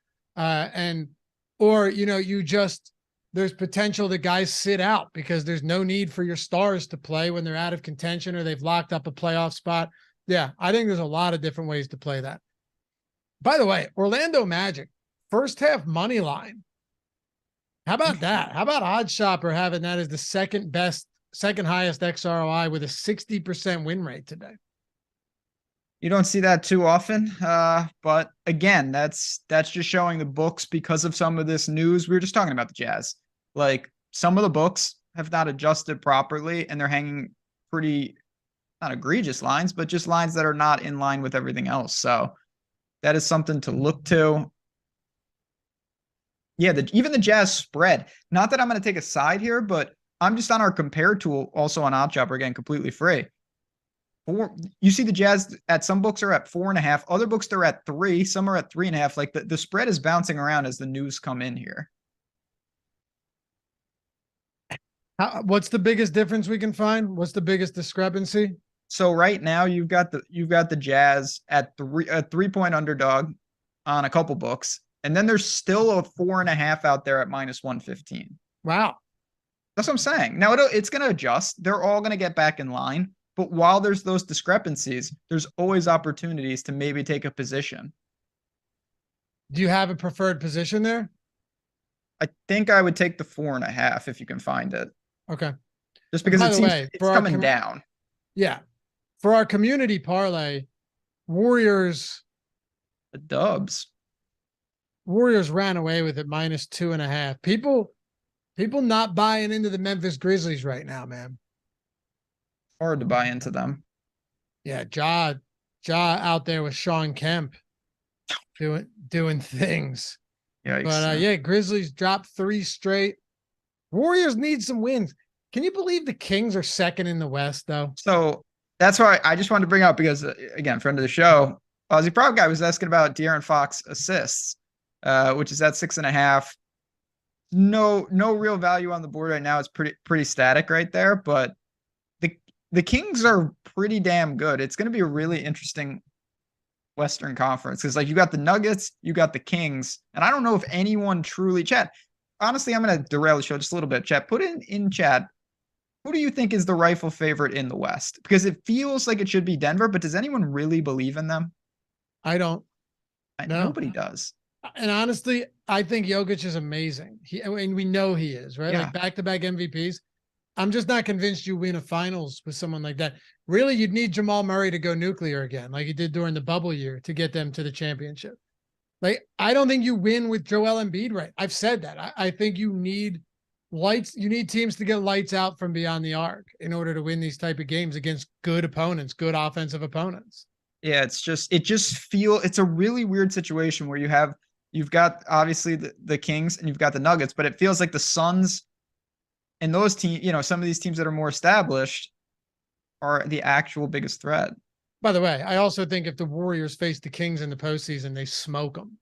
B: There's potential that guys sit out because there's no need for your stars to play when they're out of contention or they've locked up a playoff spot. Yeah, I think there's a lot of different ways to play that. By the way, Orlando Magic, first half money line. How about that? How about OddsShopper having that as the second highest XROI with a 60% win rate today?
A: You don't see that too often. But again, that's just showing the books because of some of this news. We were just talking about the Jazz. Like some of the books have not adjusted properly and they're hanging pretty, not egregious lines, but just lines that are not in line with everything else. So that is something to look to. Yeah, even the Jazz spread. Not that I'm going to take a side here, but I'm just on our compare tool, also on OddsShopper, again, completely free. You see the Jazz at some books are at 4.5. Other books they're at 3. Some are at 3.5. Like the spread is bouncing around as the news come in here.
B: What's the biggest difference we can find? What's the biggest discrepancy?
A: So right now you've got the Jazz at 3-point underdog on a couple books, and then there's still a 4.5 out there at minus 115.
B: Wow,
A: that's what I'm saying. Now it's going to adjust. They're all going to get back in line. But while there's those discrepancies, there's always opportunities to maybe take a position.
B: Do you have a preferred position there?
A: I think I would take the 4.5 if you can find it.
B: Okay.
A: just because
B: By
A: it
B: the
A: seems
B: way,
A: it's coming down.
B: Yeah. For our community parlay, Warriors
A: The Dubs.
B: ran away with it -2.5. People not buying into the Memphis Grizzlies right now, man.
A: Hard to buy into them.
B: Yeah, Ja out there with Sean Kemp doing things.
A: Yikes.
B: But yeah, Grizzlies dropped 3 straight. Warriors need some wins. Can you believe the Kings are second in the West, though?
A: So that's why I just wanted to bring up because, again, friend of the show, Aussie Prop Guy was asking about De'Aaron Fox assists, which is at 6.5. No real value on the board right now. It's pretty static right there, but the Kings are pretty damn good. It's going to be a really interesting Western Conference because, like, you got the Nuggets, you got the Kings, and I don't know if anyone truly, chat. Honestly, I'm going to derail the show just a little bit. Chat, put in chat, who do you think is the rightful favorite in the West? Because it feels like it should be Denver, but does anyone really believe in them?
B: I don't. No.
A: Nobody does.
B: And honestly, I think Jokic is amazing. And we know he is, right?
A: Yeah.
B: Like back-to-back MVPs. I'm just not convinced you win a finals with someone like that. Really, you'd need Jamal Murray to go nuclear again, like he did during the bubble year to get them to the championship. Like, I don't think you win with Joel Embiid, right? I've said that. I think you need lights. You need teams to get lights out from beyond the arc in order to win these type of games against good opponents, good offensive opponents.
A: Yeah, it's a really weird situation where you've got obviously the Kings and you've got the Nuggets, but it feels like the Suns and those teams, some of these teams that are more established are the actual biggest threat.
B: By the way, I also think if the Warriors face the Kings in the postseason, they smoke them.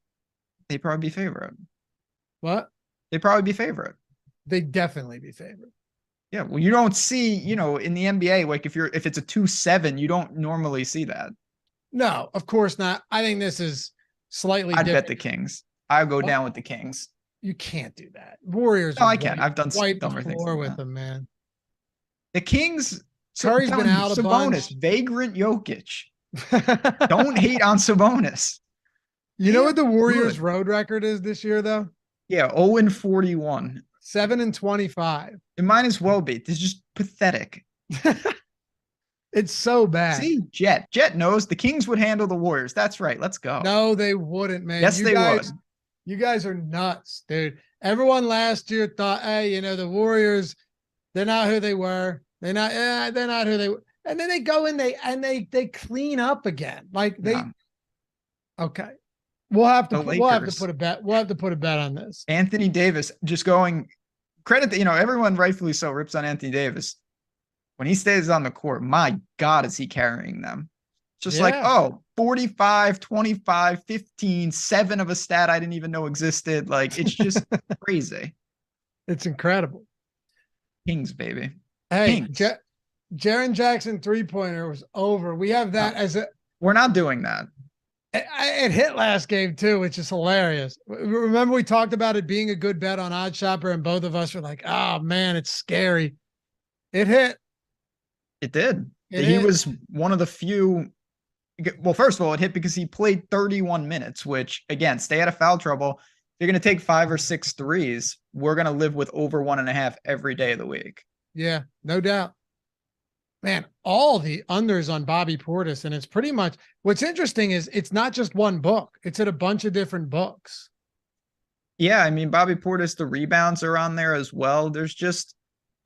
A: They'd probably be favorite.
B: What?
A: They'd probably be favorite.
B: They'd definitely be favorite.
A: Yeah, well, you don't see, in the NBA, like if it's a 2-7, you don't normally see that.
B: No, of course not. I think this is slightly
A: I'd
B: different.
A: bet the Kings. I'll go down with the Kings.
B: You can't do that. Warriors.
A: No, I can. I've done
B: wipe
A: dumber
B: the
A: things
B: floor
A: than
B: with
A: that.
B: them, man.
A: The Kings.
B: Curry's been out a bunch.
A: Vagrant Jokic. Don't hate on Sabonis.
B: You know what the Warriors' road record is this year, though?
A: Yeah, 0-41.
B: 7-25.
A: It might as well be. This is just pathetic.
B: It's so bad.
A: See, Jet knows the Kings would handle the Warriors. That's right. Let's go.
B: No, they wouldn't, man.
A: Yes, they would.
B: You guys are nuts, dude. Everyone last year thought, hey, the Warriors, they're not who they were. They're not who they were. And then they go in, they clean up again. Like okay. We'll have to put a bet. We'll have to put a bet on this.
A: Anthony Davis just going credit that, everyone rightfully so rips on Anthony Davis. When he stays on the court, my God, is he carrying them? Just 45, 25, 15, 7 of a stat I didn't even know existed. Like, it's just crazy.
B: It's incredible.
A: Kings, baby.
B: Hey, Jaren Jackson 3-pointer was over. We have that as a.
A: We're not doing that.
B: It hit last game too, which is hilarious. Remember we talked about it being a good bet on OddsShopper, and both of us were like, "Oh man, it's scary." It hit.
A: It did. He was one of the few. Well, first of all, it hit because he played 31 minutes, which, again, stay out of foul trouble. If you're going to take 5 or 6 threes, we're going to live with over 1.5 every day of the week.
B: Yeah, no doubt. Man, all the unders on Bobby Portis, and it's pretty much what's interesting is it's not just one book. It's at a bunch of different books.
A: Yeah, I mean, Bobby Portis, the rebounds are on there as well. There's just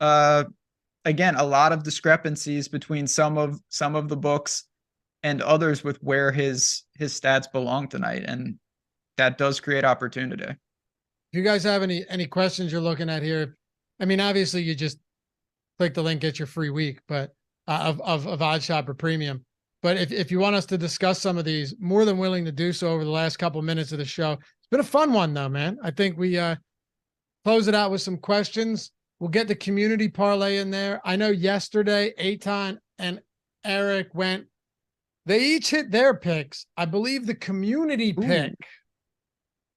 A: again, a lot of discrepancies between some of the books and others with where his stats belong tonight. And that does create opportunity. If
B: you guys have any questions you're looking at here, I mean, obviously you just click the link, get your free week, but of OddsShopper Premium. But if you want us to discuss some of these, more than willing to do so over the last couple of minutes of the show. It's been a fun one though, man. I think we close it out with some questions. We'll get the community parlay in there. I know yesterday, Eitan and Eric they each hit their picks. I believe the community pick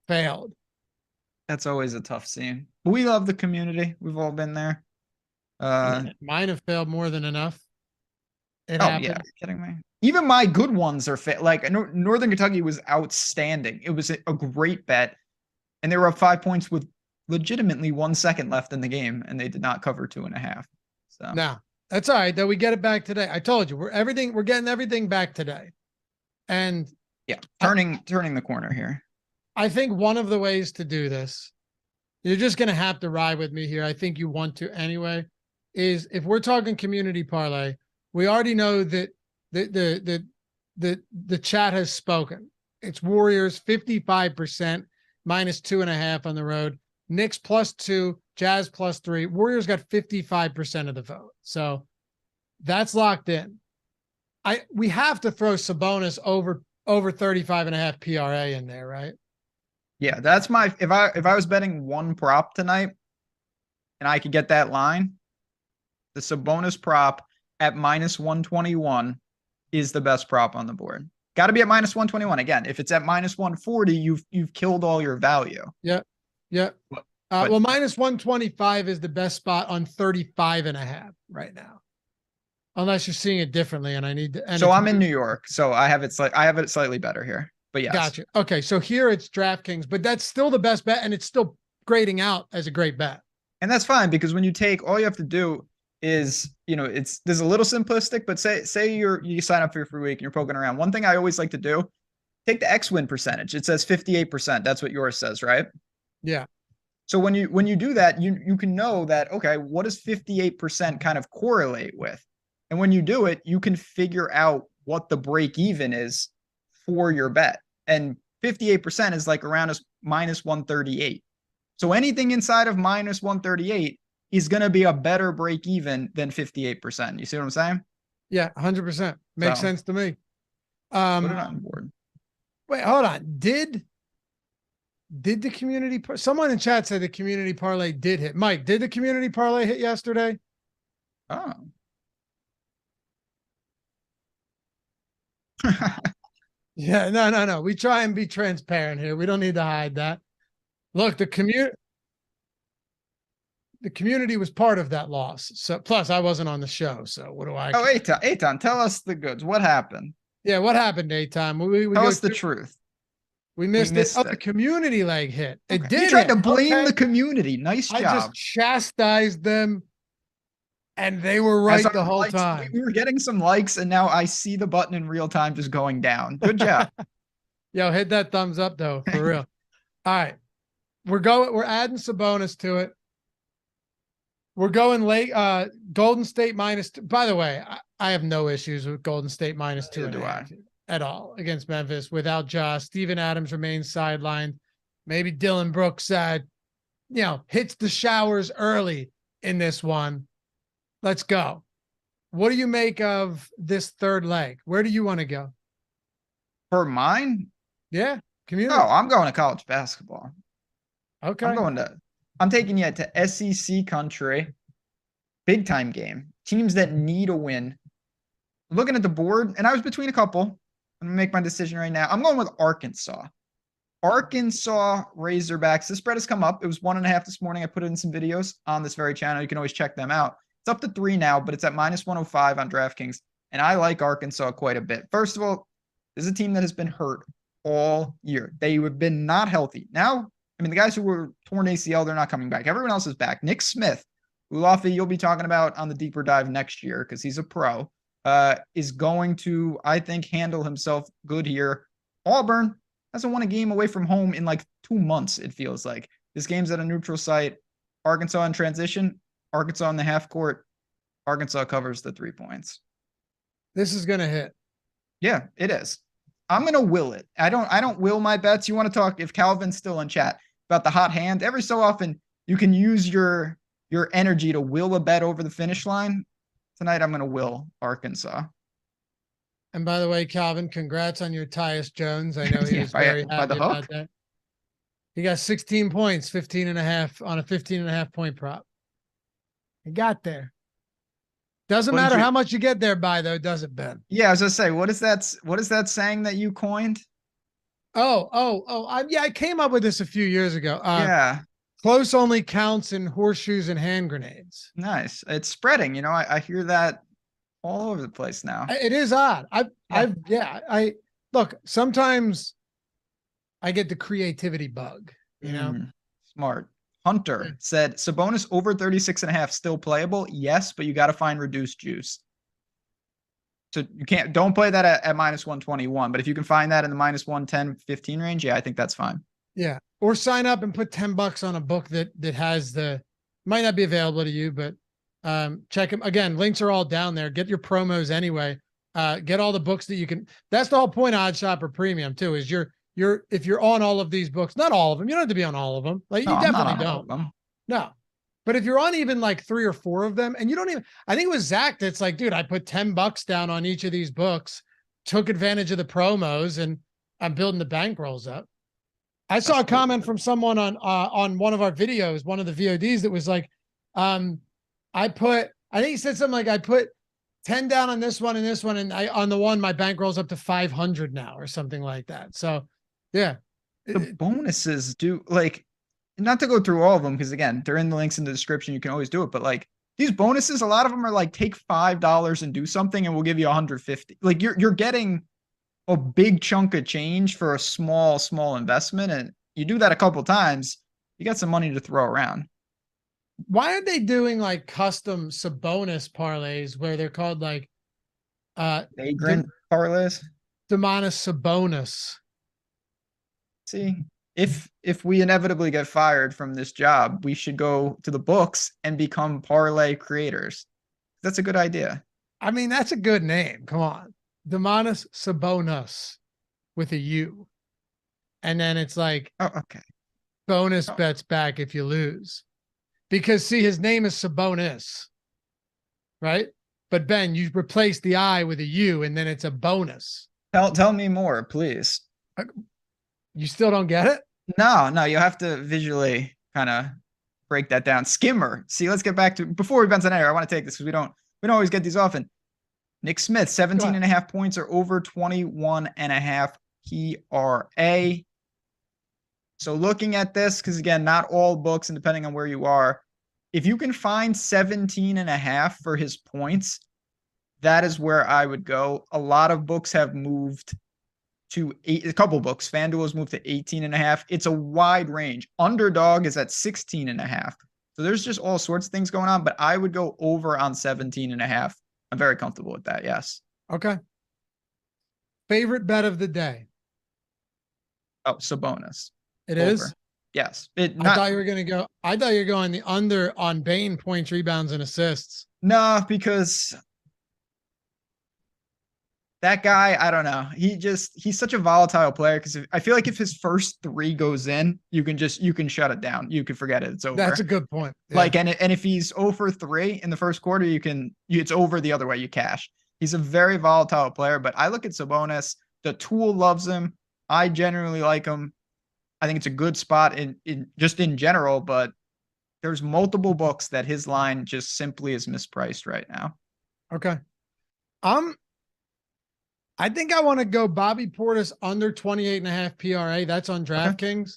B: failed.
A: That's always a tough scene. But we love the community. We've all been there.
B: Mine have failed more than enough. It happened.
A: Yeah, you're kidding me. Even my good ones are like Northern Kentucky was outstanding. It was a great bet, and they were up 5 points with legitimately 1 second left in the game, and they did not cover 2.5. So
B: No, that's all right. Though we get it back today. I told you we're getting everything back today. And
A: yeah, turning the corner here.
B: I think one of the ways to do this, you're just going to have to ride with me here. I think you want to anyway, is if we're talking community parlay, we already know that the chat has spoken. It's Warriors 55%, -2.5 on the road. Knicks +2, Jazz +3. Warriors got 55% of the vote. So that's locked in. We have to throw Sabonis over 35.5 PRA in there, right?
A: Yeah, that's my if I was betting one prop tonight and I could get that line, the Sabonis prop at -121 is the best prop on the board. Got to be at -121. Again, if it's at -140, you've killed all your value.
B: Yeah. Yeah. Well, -125 is the best spot on 35.5 right now. Unless you're seeing it differently, and I need to.
A: So I'm in New York, so I have it slightly better here. But yes.
B: Gotcha. Okay, so here it's DraftKings, but that's still the best bet, and it's still grading out as a great bet.
A: And that's fine because when you take, all you have to do is, this is a little simplistic, but say you sign up for your free week and you're poking around. One thing I always like to do, take the X win percentage. It says 58%. That's what yours says, right?
B: Yeah.
A: So when you do that, you can know that, okay, what does 58% kind of correlate with? And when you do it, you can figure out what the break even is for your bet. And 58% is like around as -138. So anything inside of -138 is going to be a better break even than 58%. You see what I'm saying?
B: Yeah, 100%. Makes sense to me.
A: Put it on board.
B: Wait, hold on. Did the community, someone in chat said the community parlay did hit. Mike, did the community parlay hit yesterday?
A: Oh.
B: Yeah, no. We try and be transparent here. We don't need to hide that. Look, the community was part of that loss. So plus I wasn't on the show. So what do I?
A: Oh, Eitan, tell us the goods. What happened?
B: Yeah, what happened, Eitan? We
A: tell us the truth.
B: We missed it. Oh, the community leg hit.
A: Okay.
B: It did.
A: You tried to blame the community. Nice job.
B: I just chastised them. And they were right the whole time.
A: We were getting some likes, and now I see the button in real time just going down. Good job.
B: Yo, hit that thumbs up though, for real. All right. We're adding Sabonis to it. We're going late. Golden State -2. By the way, I have no issues with Golden State -2.5 at all against Memphis without Josh. Steven Adams remains sidelined. Maybe Dylan Brooks hits the showers early in this one. Let's go. What do you make of this third leg? Where do you want to go?
A: For mine?
B: Yeah. Community.
A: Oh, I'm going to college basketball.
B: Okay.
A: I'm taking you to SEC country. Big time game. Teams that need a win. I'm looking at the board, and I was between a couple. I'm going to make my decision right now. I'm going with Arkansas. Arkansas Razorbacks. The spread has come up. It was 1.5 this morning. I put it in some videos on this very channel. You can always check them out. It's up to 3 now, but it's at -105 on DraftKings. And I like Arkansas quite a bit. First of all, this is a team that has been hurt all year. They have been not healthy. Now, the guys who were torn ACL, they're not coming back. Everyone else is back. Nick Smith, who Luffy you'll be talking about on the deeper dive next year because he's a pro, is going to, I think, handle himself good here. Auburn hasn't won a game away from home in like 2 months, it feels like. This game's at a neutral site. Arkansas in transition. Arkansas in the half court. Arkansas covers the 3 points.
B: This is going to hit.
A: Yeah, it is. I'm going to will it. I don't will my bets. You want to talk, if Calvin's still in chat, about the hot hand. Every so often you can use your energy to will a bet over the finish line. Tonight I'm going to will Arkansas.
B: And by the way, Calvin, congrats on your Tyus Jones. I know he was very happy about that. He got 16 points, 15.5 on a 15.5 point prop. He got there. Doesn't matter how much you get there by, though, does it, Ben?
A: Yeah, I was gonna say, what is that saying that you coined?
B: I came up with this a few years ago.
A: Yeah.
B: Close only counts in horseshoes and hand grenades.
A: Nice. It's spreading. I hear that all over the place now.
B: It is odd. I look, sometimes I get the creativity bug,
A: Smart. Hunter said Sabonis over 36.5 still playable. Yes, but you got to find reduced juice. So you don't play that at minus 121, but if you can find that in the minus 110, 15 range, yeah, I think that's fine.
B: Yeah. Or sign up and put $10 on a book that has might not be available to you, but check them again. Links are all down there. Get your promos anyway. Get all the books that you can. That's the whole point of OddsShopper Premium too, is if you're on all of these books, not all of them, you don't have to be on all of them. Like you definitely don't. No. But if you're on even like 3 or 4 of them, and you don't even, I think it was Zach that's like, dude, I put $10 down on each of these books, took advantage of the promos, and I'm building the bankrolls up. I saw a comment from someone on one of our videos, one of the VODs, that was like, I think he said something like, I put 10 down on this one and this one, and on the one, my bankroll's up to 500 now or something like that. So yeah.
A: The bonuses do, like, not to go through all of them, because again, they're in the links in the description. You can always do it. But like these bonuses, a lot of them are like, take $5 and do something and we'll give you 150. Like you're getting a big chunk of change for a small investment. And you do that a couple times, you got some money to throw around.
B: Why aren't they doing like custom Sabonis parlays where they're called like
A: vagrant parlays?
B: Demonis Sabonis.
A: See, if we inevitably get fired from this job, we should go to the books and become parlay creators. That's a good idea.
B: I mean, that's a good name. Come on. Demonis Sabonis with a U. And then it's like,
A: oh, okay.
B: Bonus bets back if you lose. Because see, his name is Sabonis, right? But Ben, you replace the I with a U and then it's a bonus.
A: Tell me more, please.
B: You still don't get it?
A: No, you have to visually kind of break that down. Skimmer. See, let's get back to, before we bounce on air, I want to take this because we don't always get these often. Nick Smith, 17.5 points or over 21.5 PRA. So looking at this, because again, not all books, and depending on where you are, if you can find 17.5 for his points, that is where I would go. A lot of books have moved to a couple books. FanDuel has moved to 18.5. It's a wide range. Underdog is at 16.5. So there's just all sorts of things going on, but I would go over on 17.5. I'm very comfortable with that. Yes.
B: Okay. Favorite bet of the day.
A: Oh, Sabonis.
B: It
A: over.
B: Is?
A: Yes.
B: I thought you were going to go. I thought you were going the under on Bane points, rebounds, and assists.
A: No, because that guy, I don't know. He's such a volatile player because I feel like if his first 3 goes in, you can shut it down. You can forget it. It's over.
B: That's a good point.
A: Yeah. Like, and if he's 0 for 3 in the first quarter, it's over the other way. You cash. He's a very volatile player, but I look at Sabonis. The tool loves him. I generally like him. I think it's a good spot in general, but there's multiple books that his line just simply is mispriced right now.
B: Okay. I think I want to go Bobby Portis under 28.5 PRA. That's on DraftKings. Okay.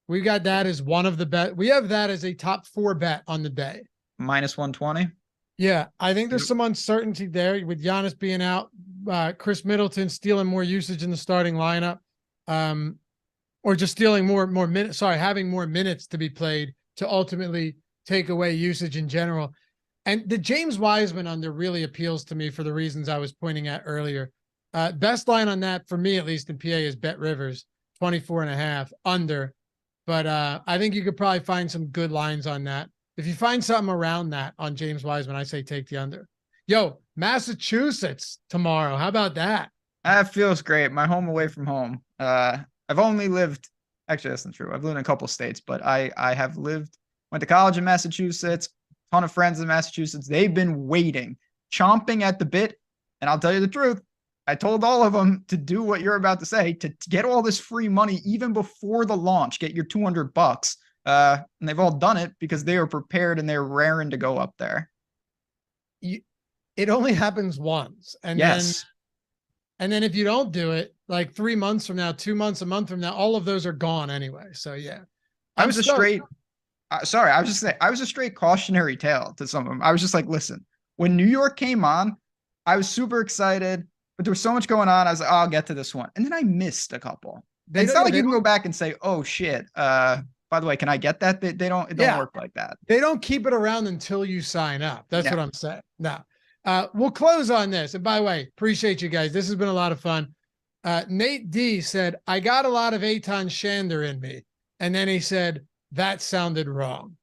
B: We got that as one of the bet. We have that as a top 4 bet on the day.
A: Minus 120.
B: Yeah. I think there's some uncertainty there with Giannis being out, Chris Middleton stealing more usage in the starting lineup, or just stealing more minutes. Sorry, having more minutes to be played to ultimately take away usage in general. And the James Wiseman under really appeals to me for the reasons I was pointing at earlier. Best line on that for me, at least in PA, is Bet Rivers, 24.5 under. But I think you could probably find some good lines on that. If you find something around that on James Wiseman, I say take the under. Yo, Massachusetts tomorrow. How about that?
A: That feels great. My home away from home. I've only lived, actually, that's not true. I've lived in a couple states, but I went to college in Massachusetts, ton of friends in Massachusetts. They've been waiting, chomping at the bit. And I'll tell you the truth. I told all of them to do what you're about to say, to get all this free money even before the launch, get your $200. And they've all done it because they are prepared and they're raring to go up there.
B: It only happens once. And
A: yes.
B: Then if you don't do it, like 3 months from now, 2 months, a month from now, all of those are gone anyway. So yeah, I was a straight cautionary tale to some of them. I was just like, listen, when New York came on, I was super excited. But there was so much going on. I was like, oh, I'll get to this one. And then I missed a couple. It's not like you can go back and say, oh, shit,
A: by the way, can I get that? It don't work like that.
B: They don't keep it around until you sign up. That's
A: Yeah.
B: what I'm saying. Now, we'll close on this. And by the way, appreciate you guys. This has been a lot of fun. Nate D said, I got a lot of Eitan Shander in me. And then he said, that sounded wrong.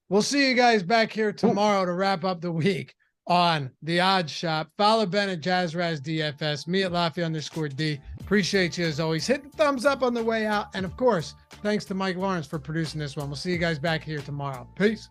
B: We'll see you guys back here tomorrow to wrap up the week on the Odds Shop. Follow Ben at JazzRaz DFS, me at Laffy_D. Appreciate you as always. Hit the thumbs up on the way out. And of course, thanks to Mike Lawrence for producing this one. We'll see you guys back here tomorrow. Peace.